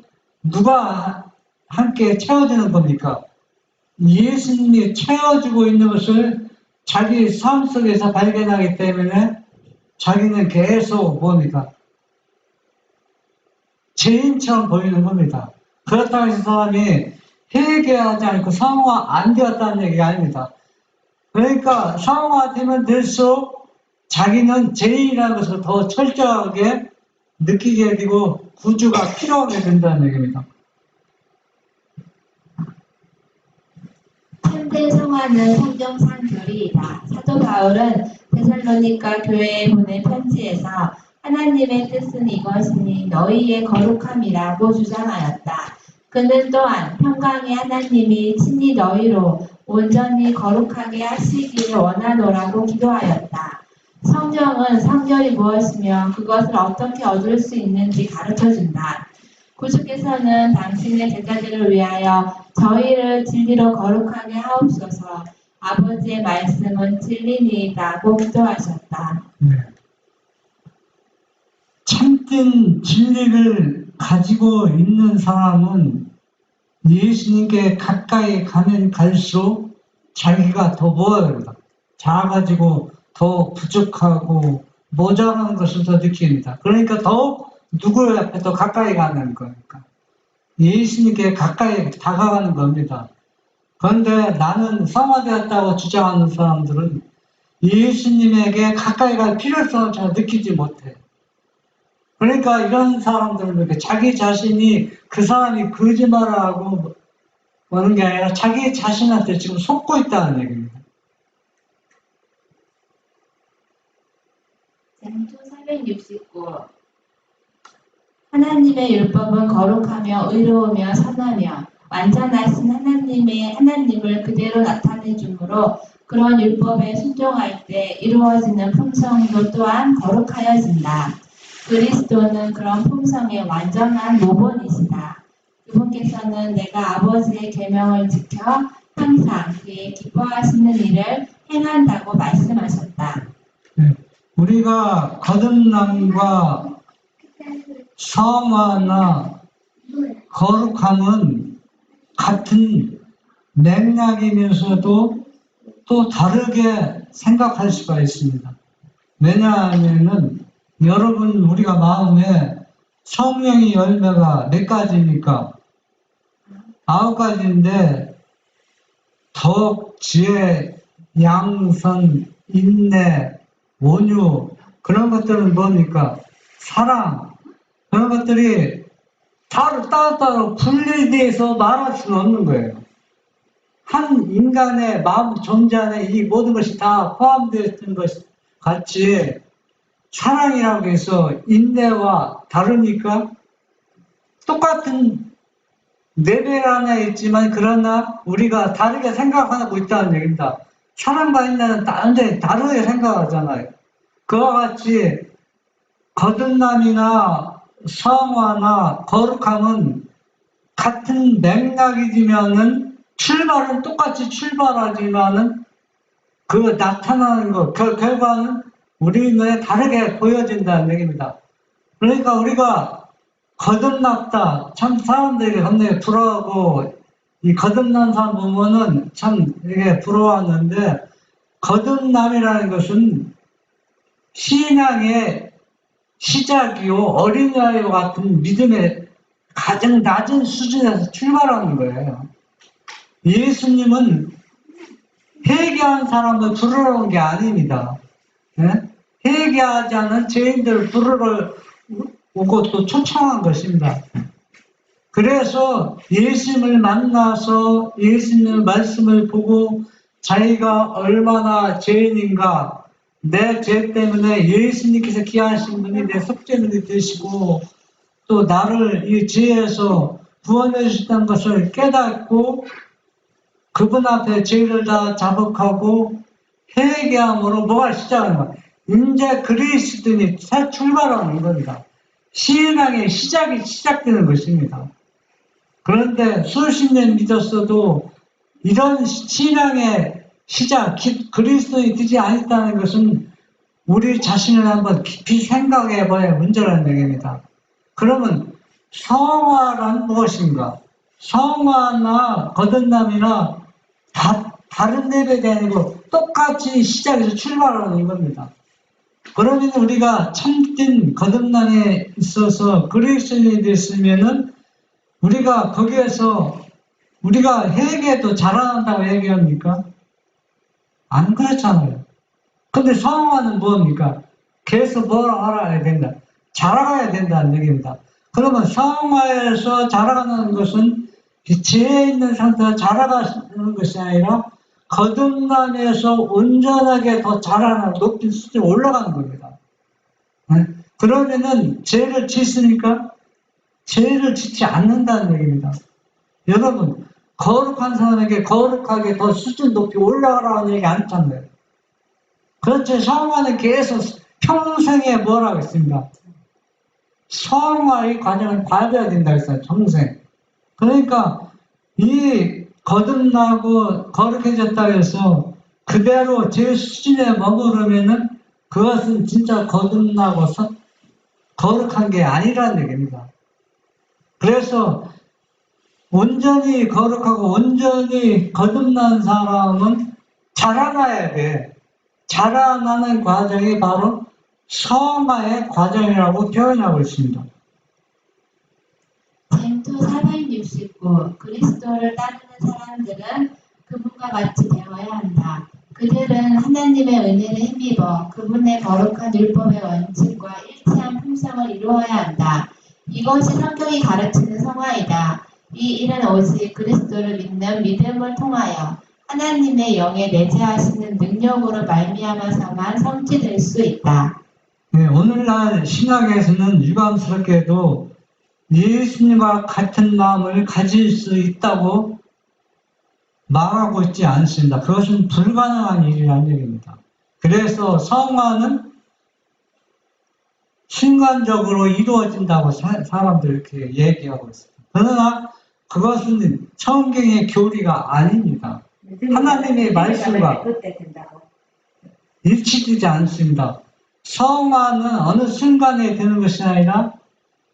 누가 함께 채워주는 겁니까? 예수님이 채워주고 있는 것을 자기 삶 속에서 발견하기 때문에 자기는 계속 뭡니까? 죄인처럼 보이는 겁니다. 그렇다고 해서 사람이 회개하지 않고 성화 안 되었다는 얘기가 아닙니다. 그러니까 성화되면 될수록 자기는 죄인이라는 것을 더 철저하게 느끼게 되고 구주가 필요하게 된다는 얘기입니다. 참된 성화는 성경상 교리이다. 사도 바울은 데살로니가 교회에 보낸 편지에서 하나님의 뜻은 이것이니 너희의 거룩함이라고 주장하였다. 그는 또한 평강의 하나님이 친히 너희로 온전히 거룩하게 하시기를 원하노라고 기도하였다. 성경은 성결이 무엇이며 그것을 어떻게 얻을 수 있는지 가르쳐준다. 구주께서는 당신의 제자들을 위하여 저희를 진리로 거룩하게 하옵소서. 아버지의 말씀은 진리니이다고 기도하셨다. 네. 참된 진리를 가지고 있는 사람은 예수님께 가까이 가면 갈수록 자기가 더 모아집니다. 작아지고 더 부족하고 모자라는 것을 더 느낍니다. 그러니까 더욱 누구 앞에 더 가까이 가는 거니까. 예수님께 가까이 다가가는 겁니다. 그런데 나는 성화되었다고 주장하는 사람들은 예수님에게 가까이 갈 필요성을 잘 느끼지 못해요. 그러니까 이런 사람들은 이렇게 자기 자신이 그 사람이 거짓말을 하고 하는 게 아니라 자기 자신한테 지금 속고 있다는 얘기입니다. 젠투 469 하나님의 율법은 거룩하며 의로우며 선하며 완전하신 하나님을 그대로 나타내 주므로 그런 율법에 순종할 때 이루어지는 품성도 또한 거룩하여진다. 그리스도는 그런 품성의 완전한 모본이시다. 그분께서는 내가 아버지의 계명을 지켜 항상 그의 기뻐하시는 일을 행한다고 말씀하셨다. 우리가 거듭남과 성화나 거룩함은 같은 맥락이면서도 또 다르게 생각할 수가 있습니다. 왜냐하면은 여러분 우리가 마음에 성령의 열매가 몇 가지입니까? 9가지인데 덕, 지혜, 양선, 인내, 온유 그런 것들은 뭡니까? 사랑 그런 것들이 따로따로 분리돼서 말할 수는 없는 거예요. 한 인간의 마음 존재 안에 이 모든 것이 다 포함되어 있는 것 같이 사랑이라고 해서 인내와 다릅니까? 똑같은 레벨 안에 있지만 그러나 우리가 다르게 생각하고 있다는 얘기입니다. 사랑과 인내는 완전히 다르게 생각하잖아요. 그와 같이 거듭남이나 성화나 거룩함은 같은 맥락이지만은 출발은 똑같이 출발하지만은 그 나타나는 것, 그 결과는 우리 눈에 다르게 보여진다는 얘기입니다. 그러니까 우리가 거듭났다. 참 사람들이 굉장히 부러워하고 이 거듭난 사람 보면은 참 되게 부러워하는데 거듭남이라는 것은 신앙의 시작이요 어린아이와 같은 믿음의 가장 낮은 수준에서 출발하는 거예요. 예수님은 회개한 사람을 부르러 온 게 아닙니다. 네? 회개하지 않은 죄인들을 부르러 오고 또 초청한 것입니다. 그래서 예수님을 만나서 예수님의 말씀을 보고 자기가 얼마나 죄인인가 내 죄 때문에 예수님께서 기하신 분이 내 속죄물이 되시고 또 나를 이 죄에서 구원해 주셨다는 것을 깨닫고 그분 앞에 죄를 다 자복하고 회개함으로 뭐가 시작하는 거야. 이제 그리스도인이 새 출발하는 겁니다. 신앙의 시작이 시작되는 것입니다. 그런데 수십 년 믿었어도 이런 신앙의 시작, 그리스도인이 되지 않았다는 것은 우리 자신을 한번 깊이 생각해 봐야 문제라는 얘기입니다. 그러면 성화란 무엇인가? 성화나 거듭남이나 다른 레벨이 아니고 똑같이 시작해서 출발하는 겁니다. 그러면 우리가 참된 거듭남에 있어서 그리스도인이 됐으면은 우리가 거기에서 우리가 회개도 잘한다고 얘기합니까? 안 그렇잖아요. 근데 성화는 뭡니까? 계속 뭘 알아야 된다. 자라가야 된다는 얘기입니다. 그러면 성화에서 자라가는 것은 죄에 있는 상태에서 자라가는 것이 아니라 거듭남에서 온전하게 더 자라는 높은 수준에 올라가는 겁니다. 그러면은 죄를 짓습니까? 죄를 짓지 않는다는 얘기입니다. 여러분, 거룩한 사람에게 거룩하게 더 수준 높이 올라가라는 얘기 안 했잖아요. 그렇죠. 성화는 계속 평생에 뭐라고 했습니다. 성화의 과정을 밟아야 된다고 했어요. 평생. 그러니까 이 거듭나고 거룩해졌다고 해서 그대로 제 수준에 머무르면은 그것은 진짜 거듭나고 거룩한 게 아니라는 얘기입니다. 그래서 온전히 거룩하고 온전히 거듭난 사람은 자라나야 돼. 자라나는 과정이 바로 성화의 과정이라고 표현하고 있습니다. 젠투 469 그리스도를 따르는 사람들은 그분과 같이 되어야 한다. 그들은 하나님의 은혜를 힘입어 그분의 거룩한 율법의 원칙과 일치한 품성을 이루어야 한다. 이것이 성경이 가르치는 성화이다. 이 일은 오직 그리스도를 믿는 믿음을 통하여 하나님의 영에 내재하시는 능력으로 말미암아서만 성취될 수 있다. 네, 오늘날 신학에서는 유감스럽게도 예수님과 같은 마음을 가질 수 있다고 말하고 있지 않습니다. 그것은 불가능한 일이라는 얘기입니다. 그래서 성화는 순간적으로 이루어진다고 사람들 이렇게 얘기하고 있습니다. 그러나 그것은 성경의 교리가 아닙니다. 하나님의 말씀과 일치되지 않습니다. 성화는 어느 순간에 되는 것이 아니라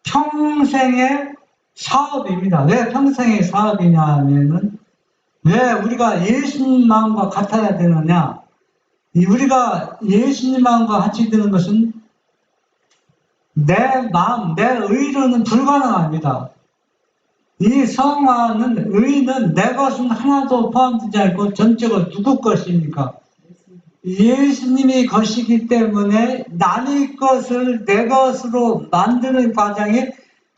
평생의 사업입니다. 왜 평생의 사업이냐 하면은 왜 우리가 예수님 마음과 같아야 되느냐? 우리가 예수님 마음과 같이 되는 것은 내 마음, 내 의로는 불가능합니다. 이 성화는 의는 내 것은 하나도 포함되지 않고 전적으로 누구 것입니까? 예수님이 것이기 때문에 남의 것을 내 것으로 만드는 과정이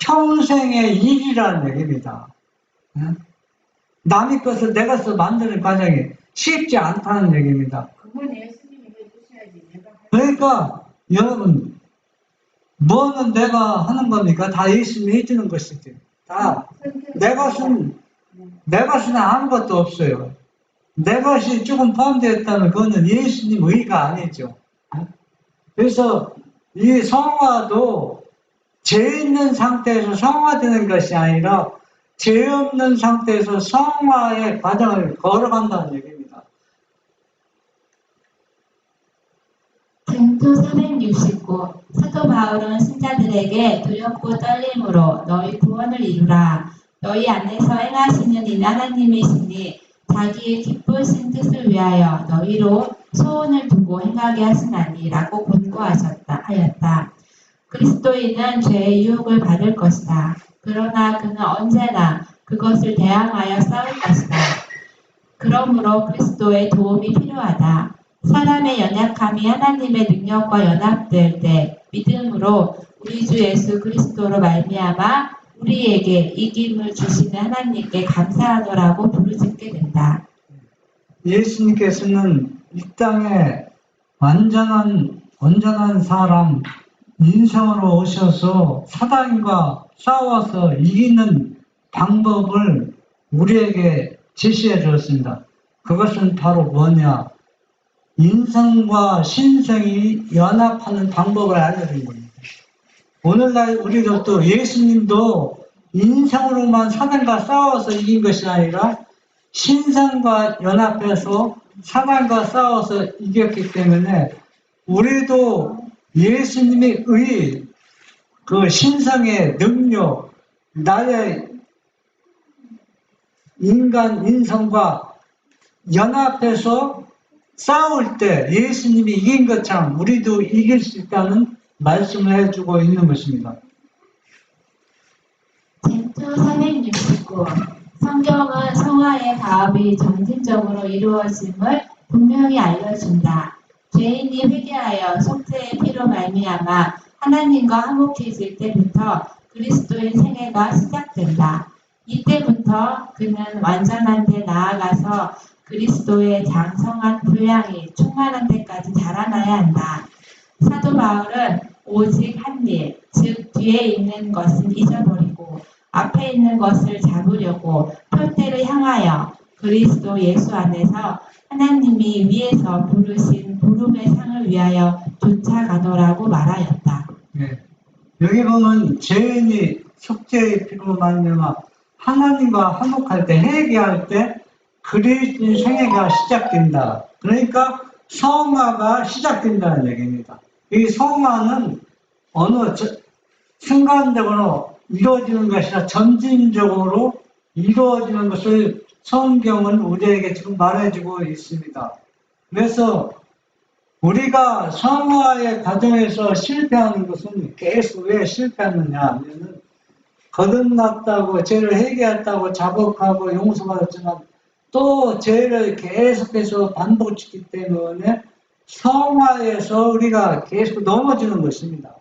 평생의 일이라는 얘기입니다. 남의 것을 내 것으로 만드는 과정이 쉽지 않다는 얘기입니다. 그건 예수님이 해주셔야지. 그러니까 여러분, 뭐는 내가 하는 겁니까? 다 예수님이 해주는 것이지. 다 내 것은 아무것도 없어요. 내 것이 조금 포함되어 있다면 그거는 예수님 의가 아니죠. 그래서 이 성화도 죄 있는 상태에서 성화되는 것이 아니라 죄 없는 상태에서 성화의 과정을 걸어간다는 얘기입니다. 젠투 469 사도 바울은 신자들에게 두렵고 떨림으로 너희 구원을 이루라. 너희 안에서 행하시는 이는 하나님이시니 자기의 기쁘신 뜻을 위하여 너희로 소원을 두고 행하게 하시나니 라고 권고하였다. 그리스도인은 죄의 유혹을 받을 것이다. 그러나 그는 언제나 그것을 대항하여 싸울 것이다. 그러므로 그리스도의 도움이 필요하다. 사람의 연약함이 하나님의 능력과 연합될 때 믿음으로 우리 주 예수 그리스도로 말미암아 우리에게 이김을 주시는 하나님께 감사하노라고 부르짖게 된다. 예수님께서는 이 땅에 온전한 사람, 인성으로 오셔서 사단과 싸워서 이기는 방법을 우리에게 제시해 주었습니다. 그것은 바로 뭐냐? 인성과 신성이 연합하는 방법을 알려준 겁니다. 오늘날 우리도 예수님도 인성으로만 사단과 싸워서 이긴 것이 아니라 신성과 연합해서 사단과 싸워서 이겼기 때문에 우리도 예수님의 그 신성의 능력, 나의 인간 인성과 연합해서 싸울 때 예수님이 이긴 것처럼 우리도 이길 수 있다는 말씀을 해주고 있는 것입니다. 젠투 469. 성경은 성화의 가업이 점진적으로 이루어짐을 분명히 알려준다. 죄인이 회개하여 속죄의 피로 말미암아 하나님과 화목해질 때부터 그리스도의 생애가 시작된다. 이때부터 그는 완전한 데 나아가서 그리스도의 장성한 분량이 충만한 데까지 자라나야 한다. 사도 바울은 오직 한 일, 즉 뒤에 있는 것은 잊어버리고 앞에 있는 것을 잡으려고 표대를 향하여 그리스도 예수 안에서 하나님이 위에서 부르신 부름의 상을 위하여 쫓아가노라고 말하였다. 네. 여기 보면 죄인이 속죄의 피로 말미암아 하나님과 화목할 때, 회개할 때 그리스도의 생애가 시작된다. 그러니까 성화가 시작된다는 얘기입니다. 이 성화는 어느 순간적으로 이루어지는 것이라 점진적으로 이루어지는 것을 성경은 우리에게 지금 말해주고 있습니다. 그래서 우리가 성화의 과정에서 실패하는 것은 계속 왜 실패하느냐 하면은 거듭났다고 죄를 회개했다고 자복하고 용서받았지만 또 죄를 계속해서 반복시키기 때문에 성화에서 우리가 계속 넘어지는 것입니다.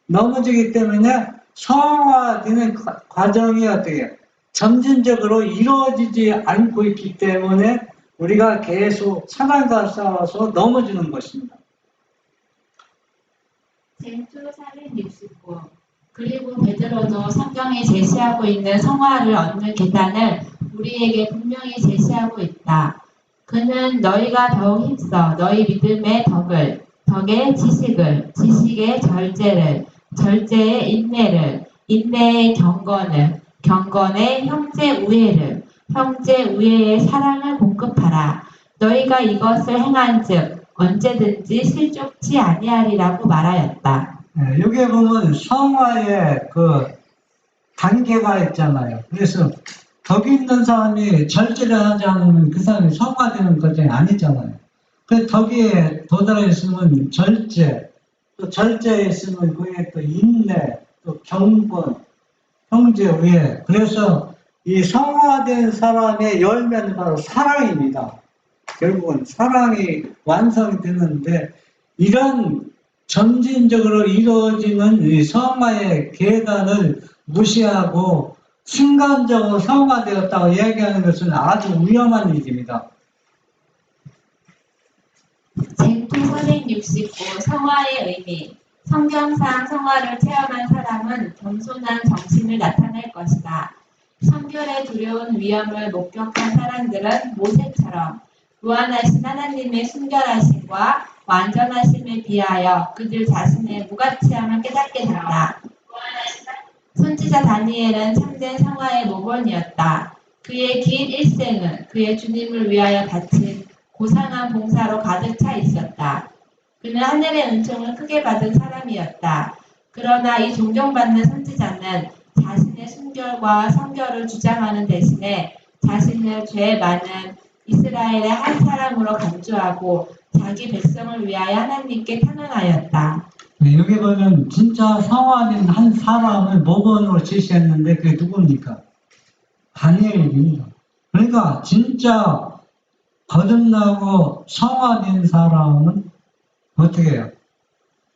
넘어지기 때문에 성화되는 과정이 어떻게 점진적으로 이루어지지 않고 있기 때문에 우리가 계속 사단과 싸워서 넘어지는 것입니다. 젠투 469. 그리고 베드로도 성경이 제시하고 있는 성화를 얻는 계단을 우리에게 분명히 제시하고 있다. 그는 너희가 더욱 힘써 너희 믿음의 덕을, 덕의 지식을, 지식의 절제를, 절제의 인내를, 인내의 경건을, 경건의 형제 우애를, 형제 우애의 사랑을 공급하라. 너희가 이것을 행한즉 언제든지 실족치 아니하리라고 말하였다. 네, 여기에 보면 성화의 그 단계가 있잖아요. 그래서 덕이 있는 사람이 절제를 하지 않으면 그 사람이 성화되는 과정이 아니잖아요. 그 덕에 도달해 있으면 절제, 또 절제에 있으면 그게 또 인내, 또 경건, 형제 우애. 그래서 이 성화된 사람의 열매는 바로 사랑입니다. 결국은 사랑이 완성이 되는데 이런 점진적으로 이루어지는 이 성화의 계단을 무시하고 순간적으로 성화되었다고 이야기하는 것은 아주 위험한 일입니다. 젠투 469. 성화의 의미. 성경상 성화를 체험한 사람은 겸손한 정신을 나타낼 것이다. 성결의 두려운 위험을 목격한 사람들은 모세처럼 무한하신 하나님의 순결하심과 완전하심에 비하여 그들 자신의 무가치함을 깨닫게 된다. 선지자 다니엘은 참된 성화의 모범이었다. 그의 긴 일생은 그의 주님을 위하여 바친 고상한 봉사로 가득 차 있었다. 그는 하늘의 은총을 크게 받은 사람이었다. 그러나 이 존경받는 선지자는 자신의 순결과 성결을 주장하는 대신에 자신을 죄 많은 이스라엘의 한 사람으로 간주하고 자기 백성을 위하여 하나님께 탄원하였다. 네, 여기 보면 진짜 성화된 한 사람을 모범으로 제시했는데 그게 누굽니까? 다니엘입니다. 그러니까 진짜 거듭나고 성화된 사람은 어떻게 해요?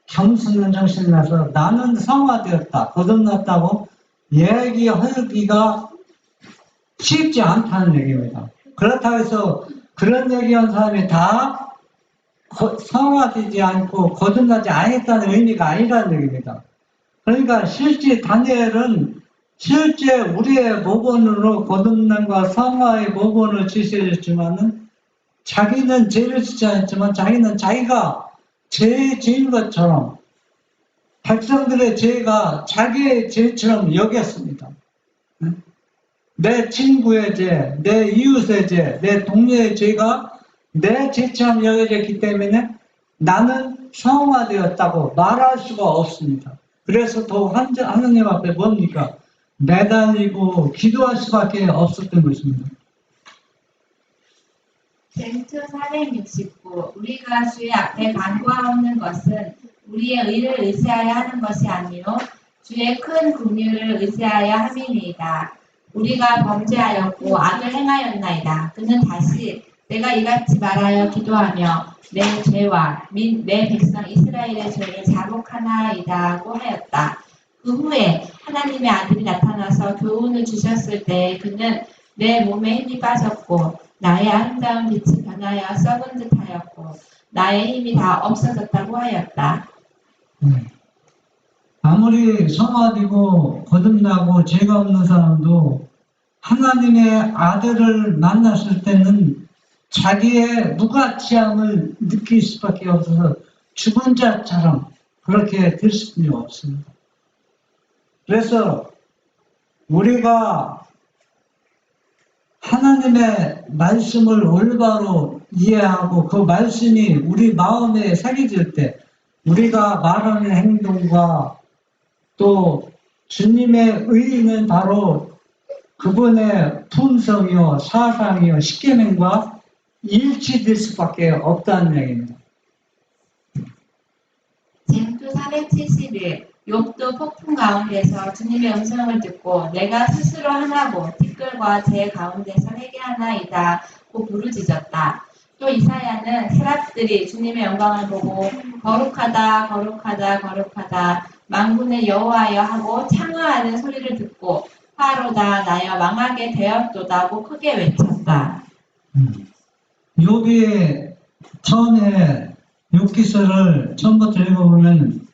겸손한 정신을 나서 나는 성화되었다, 거듭났다고 얘기하기가 쉽지 않다는 얘기입니다. 그렇다고 해서 그런 얘기한 사람이 다 성화되지 않고 거듭나지 않았다는 의미가 아니라는 얘기입니다. 그러니까 실제 다니엘은 실제 우리의 모본으로 거듭남과 성화의 모본을 지시했지만은 자기는 죄를 짓지 않았지만 자기는 자기가 죄인 것처럼 백성들의 죄가 자기의 죄처럼 여겼습니다. 내 친구의 죄, 내 이웃의 죄, 내 동료의 죄가 내 죄처럼 여겨졌기 때문에 나는 성화되었다고 말할 수가 없습니다. 그래서 더 하느님 앞에 뭡니까? 매달리고 기도할 수밖에 없었던 것입니다. 젠투 469 우리가 주의 앞에 간구하옵는 것은 우리의 의를 의지하여 하는 것이 아니요 주의 큰 긍휼을 의지하여 함이니이다. 우리가 범죄하였고 악을 행하였나이다. 그는 다시 내가 이같이 말하여 기도하며 내 죄와 및 내 백성 이스라엘의 죄를 자복하나이다고 하였다. 그 후에 하나님의 아들이 나타나서 교훈을 주셨을 때 그는 내 몸에 힘이 빠졌고 나의 아름다운 빛이 변하여 썩은 듯하였고 나의 힘이 다 없어졌다고 하였다. 아무리 성화되고 거듭나고 죄가 없는 사람도 하나님의 아들을 만났을 때는 자기의 무가치함을 느낄 수밖에 없어서 죽은 자처럼 그렇게 될 수밖에 없습니다. 그래서 우리가 하나님의 말씀을 올바로 이해하고 그 말씀이 우리 마음에 새겨질 때 우리가 말하는 행동과 또 주님의 의의는 바로 그분의 품성이요 사상이요 십계명과 일치될 수밖에 없다는 얘기입니다. 젠투 471 욥도 폭풍 가운데서 주님의 음성을 듣고 내가 스스로 하나고 티끌과 제 가운데서 회개하나이다고 부르짖었다. 또 이사야는 세라프들이 주님의 영광을 보고 거룩하다 거룩하다 거룩하다 만군의 여호와여 하고 창화하는 소리를 듣고 화로다 나여 망하게 되었도다고 크게 외쳤다. 욥이 처음에 욥기서를 처음부터 읽어보면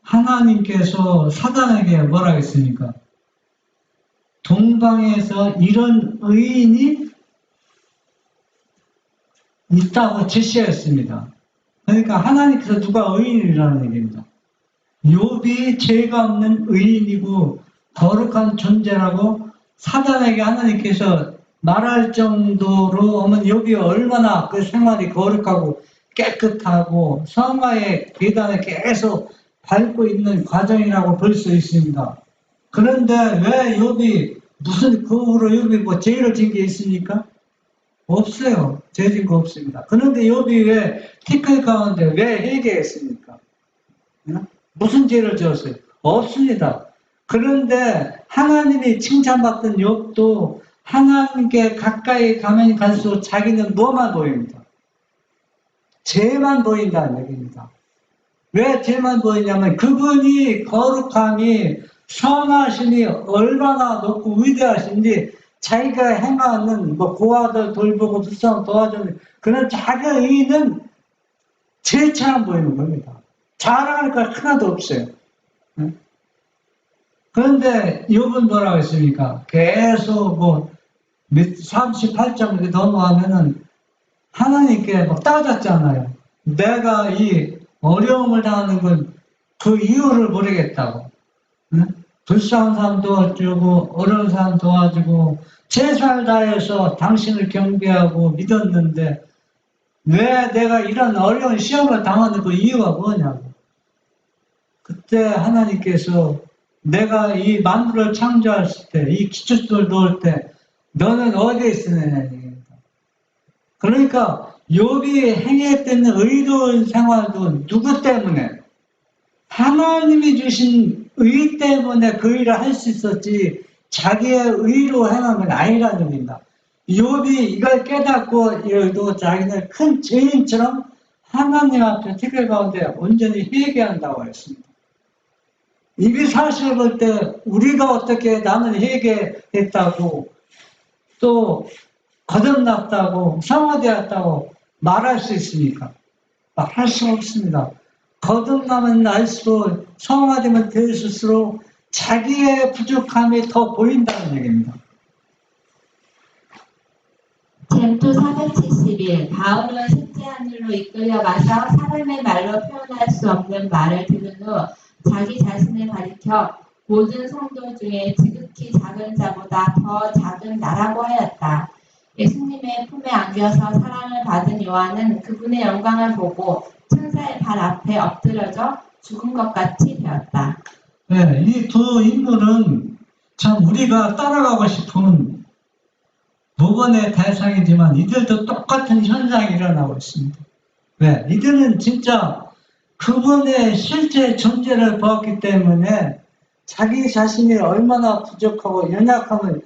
하나님께서 사단에게 뭐라 했습니까? 동방에서 이런 의인이 있다고 제시했습니다. 그러니까 하나님께서 누가 의인이라는 얘기입니다. 욥이 죄가 없는 의인이고 거룩한 존재라고 사단에게 하나님께서 말할 정도로 하면 욥이 얼마나 그 생활이 거룩하고 깨끗하고 성화의 계단에 계속 밟고 있는 과정이라고 볼 수 있습니다. 그런데 왜 욥이 무슨 그 후로 욥이 뭐 죄를 진 게 있습니까? 없어요. 죄 진 거 없습니다. 그런데 욥이 왜 티끌 가운데 왜 회개했습니까? 무슨 죄를 지었어요? 없습니다. 그런데 하나님이 칭찬받던 욥도 하나님께 가까이 가면 갈수록 자기는 뭐만 보입니다. 죄만 보인다는 얘기입니다. 왜 죄만 보이냐면 그분이 거룩함이 선하심이 얼마나 높고 위대하신지 자기가 행하는 뭐 고아들 돌보고 불쌍 도와주는 그런 작은 의의는 죄처럼 보이는 겁니다. 자랑할 거 하나도 없어요. 그런데 욥은 뭐라고 했습니까? 계속 뭐 38장 넘어가면은 하나님께 막 따졌잖아요. 내가 이 어려움을 당하는 건 그 이유를 모르겠다고. 불쌍한 사람 도와주고 어려운 사람 도와주고 최선을 다해서 당신을 경배하고 믿었는데 왜 내가 이런 어려운 시험을 당하는 그 이유가 뭐냐고. 그때 하나님께서 내가 이 만물을 창조했을 때, 이 기초를 놓을 때 너는 어디에 있느냐는 얘기입니다. 그러니까 욥이 행했던 의로운 생활도 누구 때문에? 하나님이 주신 의 때문에 그 일을 할 수 있었지 자기의 의로 행한 건 아니라는 얘기입니다. 욥이 이걸 깨닫고 이래도 자기는 큰 죄인처럼 하나님 앞에 티끌 가운데 온전히 회개한다고 했습니다. 이 사실을 볼 때 우리가 어떻게 나는 회개했다고 또 거듭났다고 성화되었다고 말할 수 있습니까? 말할 수 없습니다. 거듭나면 날수록 성화되면 될수록 자기의 부족함이 더 보인다는 얘기입니다. 잼토 471 바울은 셋째 하늘로 이끌려가서 사람의 말로 표현할 수 없는 말을 들은 후 자기 자신을 가리켜 모든 성도 중에 지극히 작은 자보다 더 작은 나라고 하였다. 예수님의 품에 안겨서 사랑을 받은 요한은 그분의 영광을 보고 천사의 발 앞에 엎드려져 죽은 것 같이 되었다. 네, 이 두 인물은 참 우리가 따라가고 싶은 모범의 대상이지만 이들도 똑같은 현상이 일어나고 있습니다. 왜? 이들은 진짜 그분의 실제 존재를 보았기 때문에 자기 자신이 얼마나 부족하고 연약함을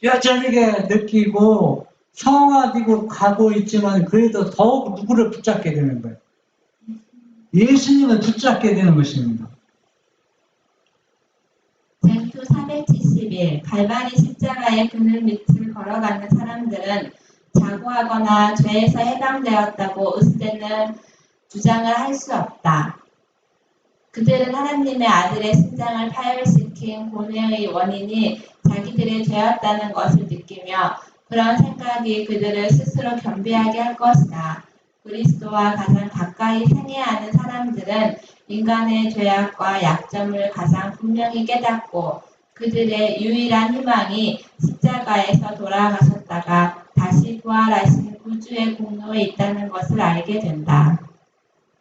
뼈저리게 느끼고 성화되고 가고 있지만 그래도 더욱 누구를 붙잡게 되는 거예요. 예수님을 붙잡게 되는 것입니다. 잼토 471 갈바리 십자가의 그늘 밑을 걸어가는 사람들은 자고하거나 죄에서 해방되었다고 으스대는 주장을 할 수 없다. 그들은 하나님의 아들의 심장을 파열시킨 고뇌의 원인이 자기들의 죄였다는 것을 느끼며 그런 생각이 그들을 스스로 겸비하게 할 것이다. 그리스도와 가장 가까이 생애해야 하는 사람들은 인간의 죄악과 약점을 가장 분명히 깨닫고 그들의 유일한 희망이 십자가에서 돌아가셨다가 다시 부활하신 구주의 공로에 있다는 것을 알게 된다.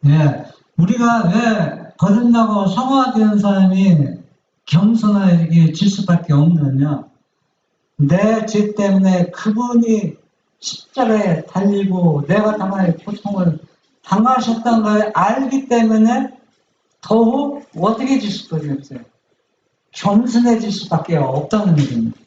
예, 우리가 왜 거듭나고 성화되는 사람이 겸손해질 수밖에 없느냐? 내 죄 때문에 그분이 십자가에 달리고 내가 당할 고통을 당하셨다는 걸 알기 때문에 더욱 어떻게 해질 수밖에 없어요. 겸손해질 수밖에 없다는 얘기입니다.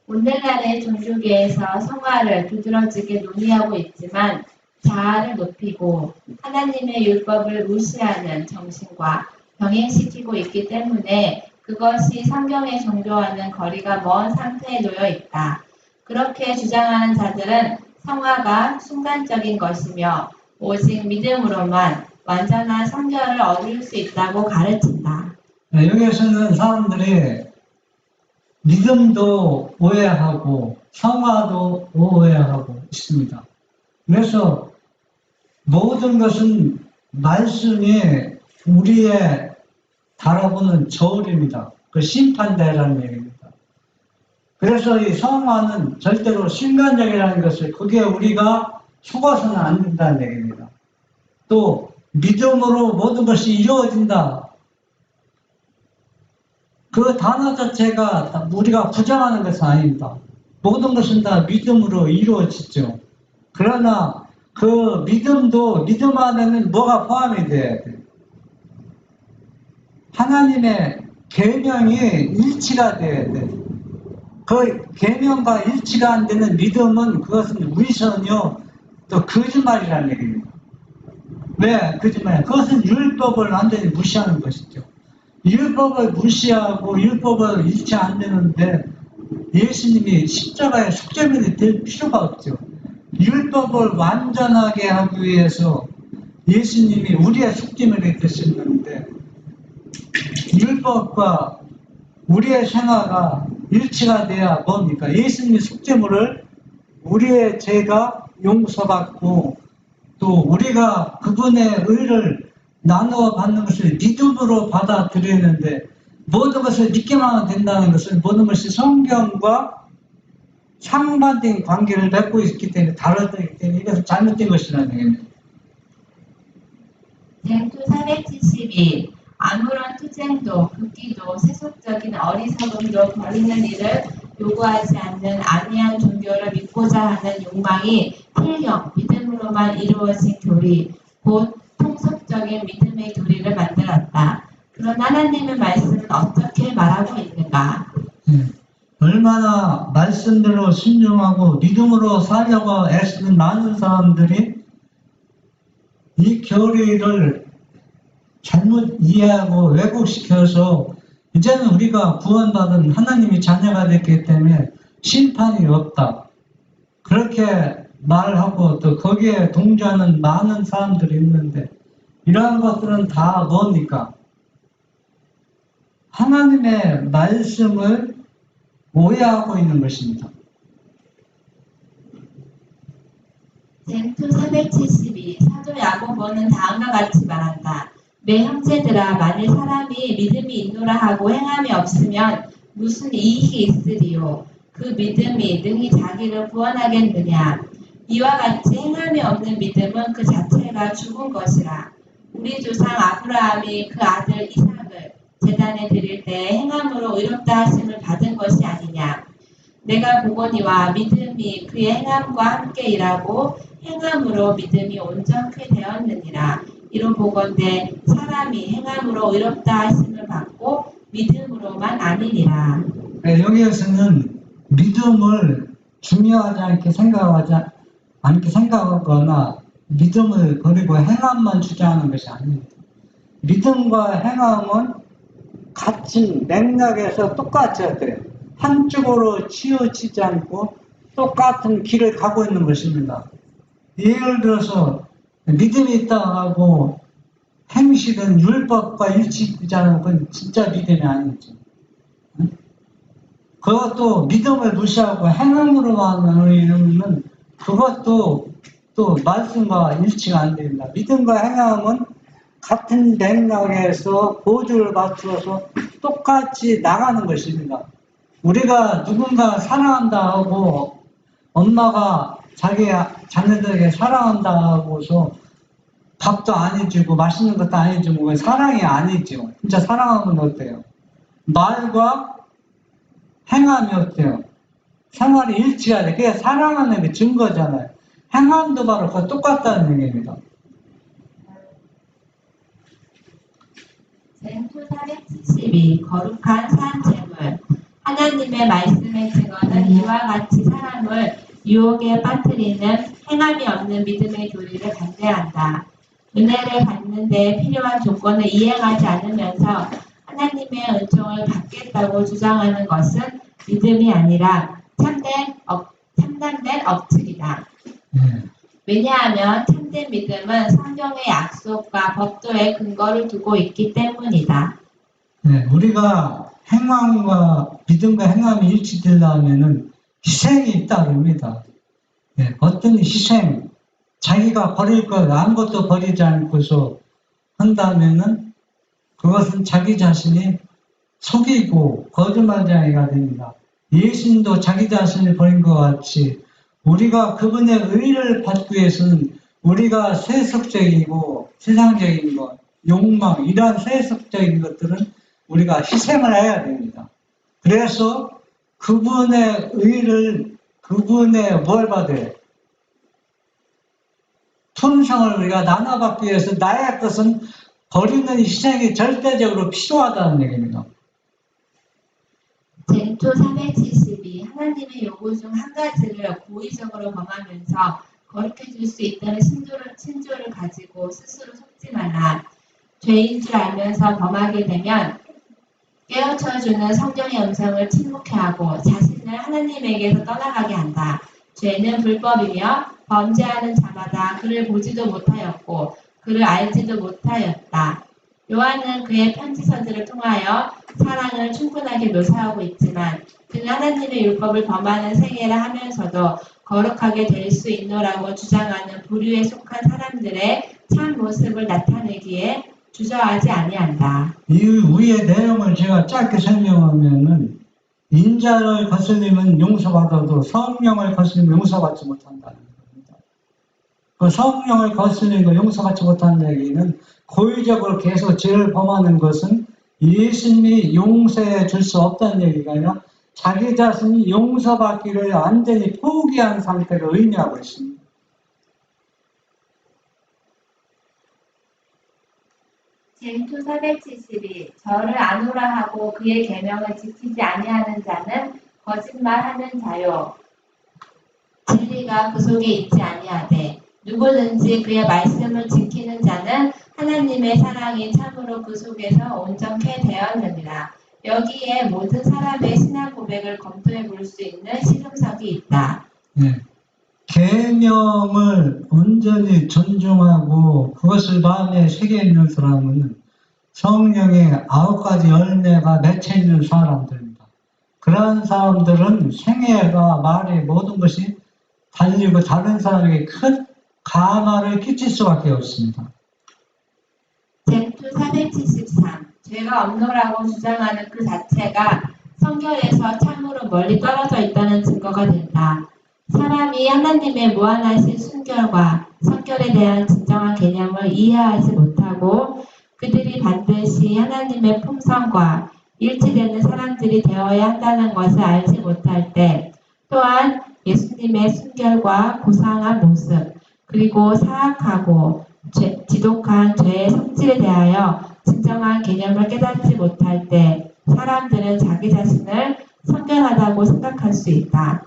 오늘날의 종교계에서 성화를 두드러지게 논의하고 있지만 자아를 높이고 하나님의 율법을 무시하는 정신과 병행시키고 있기 때문에 그것이 성경의 종교와는 거리가 먼 상태에 놓여 있다. 그렇게 주장하는 자들은 성화가 순간적인 것이며 오직 믿음으로만 완전한 성결을 얻을 수 있다고 가르친다. 네, 여기에서는 사람들이 믿음도 오해하고 성화도 오해하고 있습니다. 그래서 모든 것은 말씀이 우리의 바라보는 저울입니다. 그 심판대라는 얘기입니다. 그래서 이 성화는 절대로 순간적이라는 것을 그게 우리가 속아서는 안 된다는 얘기입니다. 또 믿음으로 모든 것이 이루어진다. 그 단어 자체가 우리가 부정하는 것은 아닙니다. 모든 것은 다 믿음으로 이루어지죠. 그러나 그 믿음도 믿음 안에는 뭐가 포함이 돼야 돼요. 하나님의 계명이 일치가 돼야 돼요. 그 계명과 일치가 안 되는 믿음은 그것은 위선이요 또 거짓말이라는 얘기입니다. 왜 거짓말이야? 그것은 율법을 완전히 무시하는 것이죠. 율법을 무시하고 율법을 일치 안 되는데 예수님이 십자가의 속죄물이 될 필요가 없죠. 율법을 완전하게 하기 위해서 예수님이 우리의 속죄물이 되셨는데 율법과 우리의 생활가 일치가 돼야 뭡니까? 예수님의 속죄물을 우리의 죄가 용서받고 또 우리가 그분의 의를 나누어 받는 것을 믿음으로 받아들이는데 모든 것을 믿기만 하면 된다는 것은 모든 것이 성경과 상반된 관계를 맺고 있기 때문에 다르기 때문에 이것은 잘못된 것이라는 얘기입니다. 잼토 472 아무런 투쟁도 극기도 세속적인 어리석음도 버리는 일을 요구하지 않는 안이한 종교를 믿고자 하는 욕망이 필경 믿음으로만 이루어진 교리 곧 통속적인 믿음의 교리를 만들었다. 그런 하나님의 말씀은 어떻게 말하고 있는가? 얼마나 말씀대로 순종하고 믿음으로 살려고 애쓰는 많은 사람들이 이 교리를 잘못 이해하고 왜곡시켜서 이제는 우리가 구원받은 하나님의 자녀가 됐기 때문에 심판이 없다. 그렇게 말하고 또 거기에 동조하는 많은 사람들이 있는데 이러한 것들은 다 뭡니까? 하나님의 말씀을 오해하고 있는 것입니다. 쟁투 472 사도 야고보는 다음과 같이 말한다. 내 형제들아 만일 사람이 믿음이 있노라 하고 행함이 없으면 무슨 이익이 있으리요. 그 믿음이 능히 자기를 구원하겠느냐. 이와 같이 행함이 없는 믿음은 그 자체가 죽은 것이라. 우리 조상 아브라함이 그 아들 이삭을 제단에 드릴 때 행함으로 의롭다 하심을 받은 것이 아니냐. 내가 보거니와 믿음이 그의 행함과 함께 일하고 행함으로 믿음이 온전케 되었느니라. 이로 보건대 사람이 행함으로 의롭다 하심을 받고 믿음으로만 아니니라. 네, 여기에서는 믿음을 중요하지 않게 생각하거나 믿음을 버리고 행함만 주장하는 것이 아닙니다. 믿음과 행함은 같은 맥락에서 똑같이 돼요. 한쪽으로 치우치지 않고 똑같은 길을 가고 있는 것입니다. 예를 들어서 믿음이 있다 하고 행실은 율법과 일치되지 않은 건 진짜 믿음이 아니죠. 그것도 믿음을 무시하고 행함으로만 의하면 그것도 또 말씀과 일치가 안 됩니다. 믿음과 행함은 같은 맥락에서 보조를 맞추어서 똑같이 나가는 것입니다. 우리가 누군가 사랑한다 하고 엄마가 자기 자녀들에게 사랑한다 하고서 밥도 안 해주고 맛있는 것도 안 해주고 그건 사랑이 아니죠. 진짜 사랑하면 어때요? 말과 행함이 어때요? 생활이 일치가 돼. 그게 사랑하는 게 증거잖아요. 행함도 바로 그거 똑같다는 얘기입니다. 쟁투 472 거룩한 산 제물 하나님의 말씀의 증언은 이와 같이 사람을 유혹에 빠뜨리는 행함이 없는 믿음의 교리를 반대한다. 은혜를 받는 데 필요한 조건을 이행하지 않으면서 하나님의 은총을 받겠다고 주장하는 것은 믿음이 아니라 참담된 억측이다. 왜냐하면 참된 믿음은 성경의 약속과 법도의 근거를 두고 있기 때문이다. 네, 우리가 행함과 믿음과 행함이 일치되려면은 희생이 있다고 합니다. 네, 어떤 희생, 자기가 버릴 것 아무것도 버리지 않고서 한다면은 그것은 자기 자신이 속이고 거짓말쟁이가 됩니다. 예수님도 자기 자신을 버린 것 같이 우리가 그분의 의를 받기 위해서는 우리가 세속적이고 세상적인 것, 욕망, 이러한 세속적인 것들은 우리가 희생을 해야 됩니다. 그래서 그분의 의를, 그분의 뭘 받아요? 품성을 우리가 나눠받기 위해서 나의 것은 버리는 희생이 절대적으로 필요하다는 얘기입니다. 쟁투 472 하나님의 요구 중 한 가지를 고의적으로 범하면서 거룩해 줄 수 있다는 신조를 가지고 스스로 속지 말라. 죄인 줄 알면서 범하게 되면 깨우쳐주는 성령의 음성을 침묵해 하고 자신을 하나님에게서 떠나가게 한다. 죄는 불법이며 범죄하는 자마다 그를 보지도 못하였고 그를 알지도 못하였다. 요한은 그의 편지서들을 통하여 사랑을 충분하게 묘사하고 있지만 그는 하나님의 율법을 범하는 생애를 하면서도 거룩하게 될 수 있노라고 주장하는 부류에 속한 사람들의 참 모습을 나타내기에 주저하지 아니한다. 이 위의 내용을 제가 짧게 설명하면은 인자를 거슬리면 용서받아도 성령을 거슬리면 용서받지 못한다는 겁니다. 그 성령을 거슬리는 거 용서받지 못한다는 얘기는 고의적으로 계속 죄를 범하는 것은 예수님이 용서해 줄 수 없다는 얘기가 아니라 자기 자신이 용서받기를 완전히 포기한 상태를 의미하고 있습니다. 쟁투 472 저를 아노라 하고 그의 계명을 지키지 아니하는 자는 거짓말하는 자요. 진리가 그 속에 있지 아니하되 누구든지 그의 말씀을 지키는 자는 하나님의 사랑이 참으로 그 속에서 온전케 되었느니라. 여기에 모든 사람의 신앙 고백을 검토해 볼 수 있는 시금석이 있다. 네. 계명을 온전히 존중하고 그것을 마음에 새겨 있는 사람은 성령의 9가지 열매가 맺혀 있는 사람들입니다. 그런 사람들은 생애가 말이 모든 것이 달리고 다른 사람에게 큰 가마를 끼칠 수밖에 없습니다. 쟁투 473. 죄가 없노라고 주장하는 그 자체가 성경에서 참으로 멀리 떨어져 있다는 증거가 된다. 사람이 하나님의 무한하신 순결과 성결에 대한 진정한 개념을 이해하지 못하고 그들이 반드시 하나님의 품성과 일치되는 사람들이 되어야 한다는 것을 알지 못할 때, 또한 예수님의 순결과 고상한 모습, 그리고 사악하고 지독한 죄의 성질에 대하여 진정한 개념을 깨닫지 못할 때 사람들은 자기 자신을 성결하다고 생각할 수 있다.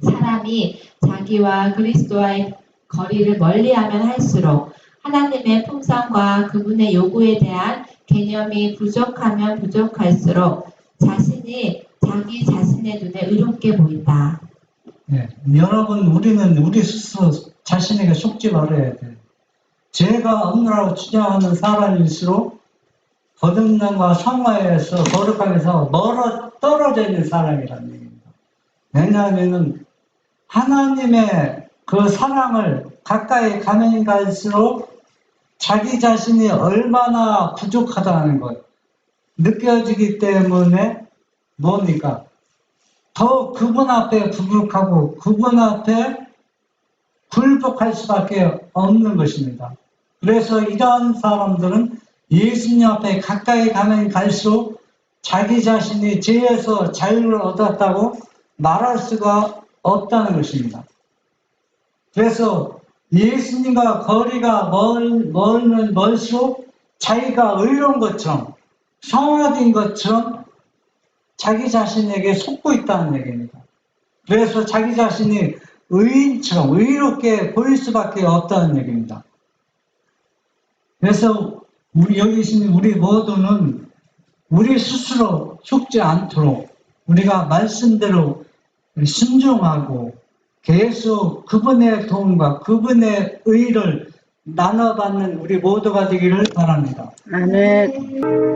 사람이 자기와 그리스도와의 거리를 멀리하면 할수록 하나님의 품성과 그분의 요구에 대한 개념이 부족하면 부족할수록 자신이 자기 자신의 눈에 의롭게 보인다. 네, 여러분, 우리는 우리 스스로 자신에게 속지 말아야 돼요. 죄가 없노라고 주장하는 사람일수록 거듭남과 성화에서 거룩함에서 멀어 떨어져 있는 사람이라는 얘기입니다. 왜냐하면 하나님의 그 사랑을 가까이 가면 갈수록 자기 자신이 얼마나 부족하다는 것 느껴지기 때문에 뭡니까? 더 그분 앞에 부족하고 그분 앞에 굴복할 수밖에 없는 것입니다. 그래서 이러한 사람들은 예수님 앞에 가까이 가면 갈수록 자기 자신이 죄에서 자유를 얻었다고 말할 수가 없다는 것입니다. 그래서 예수님과 거리가 멀면 멀수록 자기가 의로운 것처럼 성화된 것처럼 자기 자신에게 속고 있다는 얘기입니다. 그래서 자기 자신이 의인처럼 의롭게 보일 수밖에 없다는 얘기입니다. 그래서 여기 계신 우리 모두는 우리 스스로 속지 않도록 우리가 말씀대로 순종하고 계속 그분의 도움과 그분의 의를 나눠받는 우리 모두가 되기를 바랍니다. 아멘.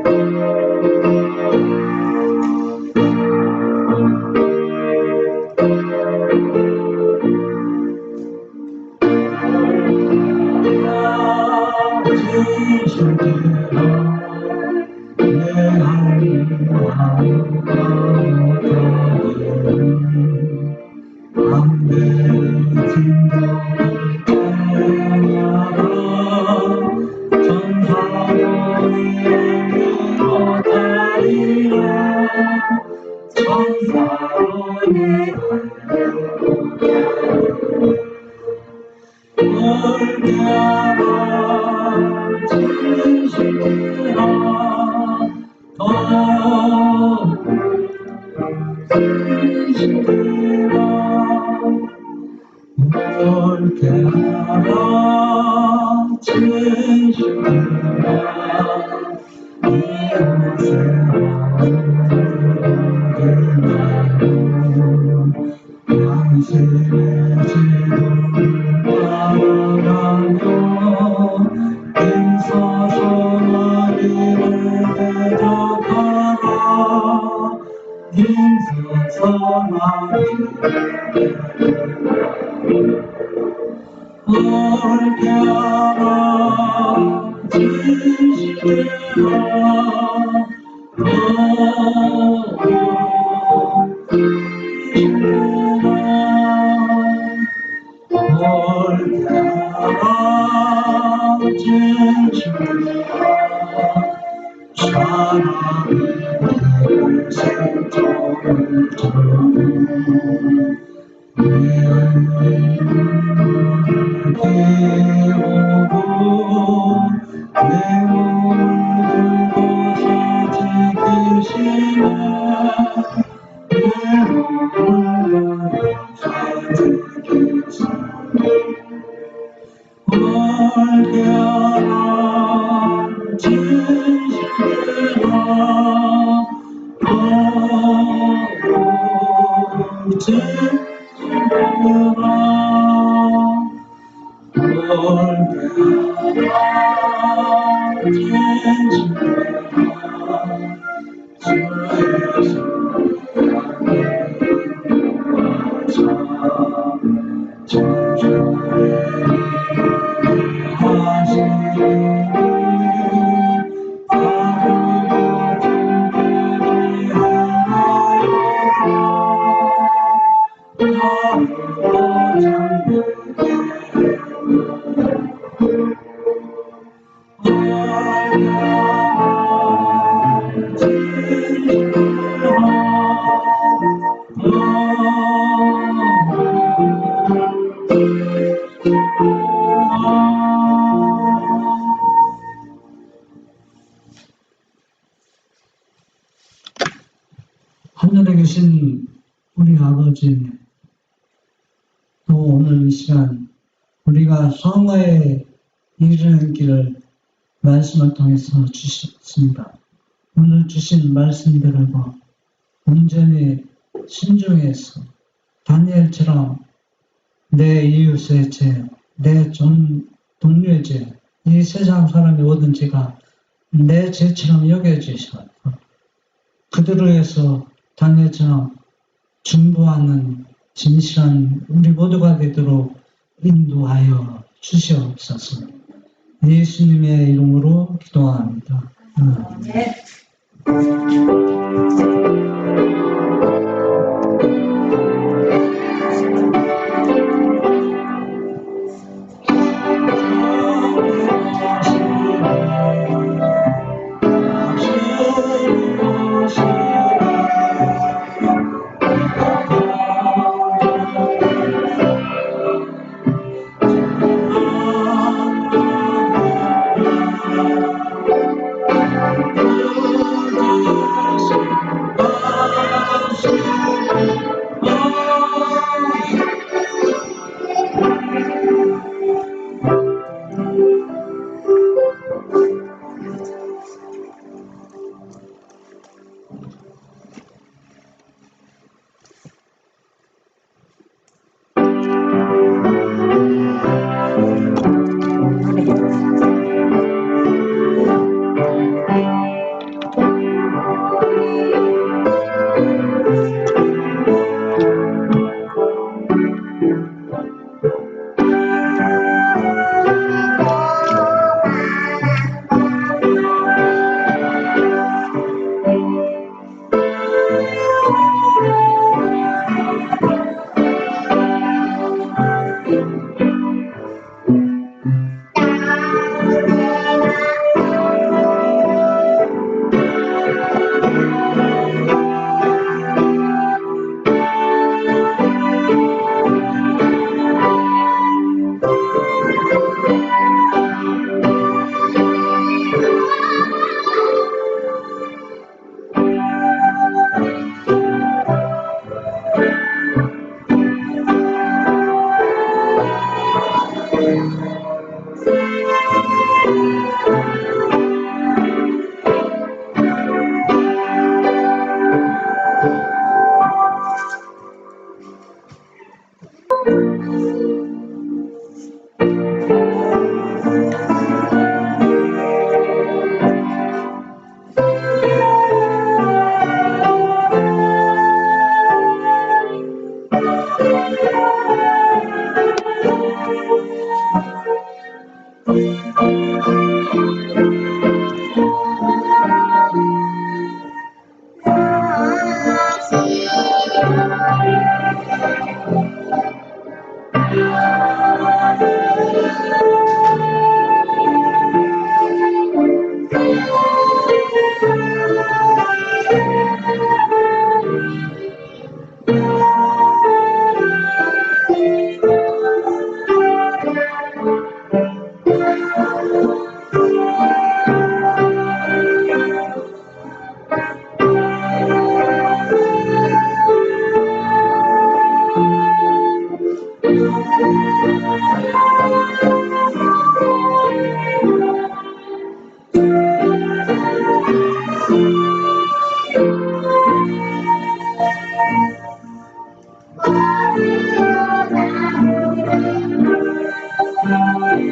하늘에 계신 우리 아버지, 또 오늘 이 시간 우리가 성화에 이르는 길을 말씀을 통해서 주셨습니다. 오늘 주신 말씀대로 온전히 신중해서 다니엘처럼 내 이웃의 죄, 내 동료의 죄, 이 세상 사람이 모든 죄가 내 죄처럼 여겨주셔서 그들을 위해서 다니엘처럼 중보하는 진실한 우리 모두가 되도록 인도하여 주시옵소서. 예수님의 이름으로 기도합니다. 네.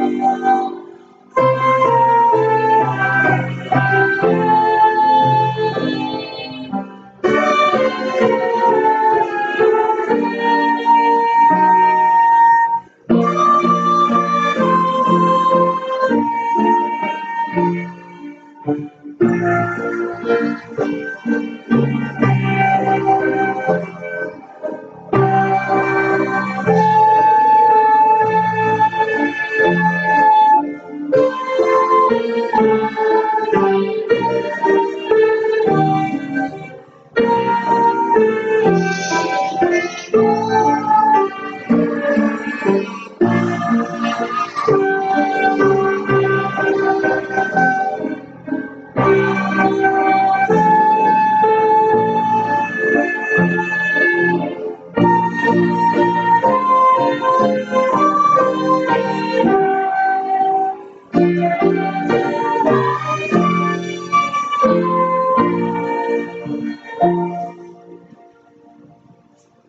Thank you.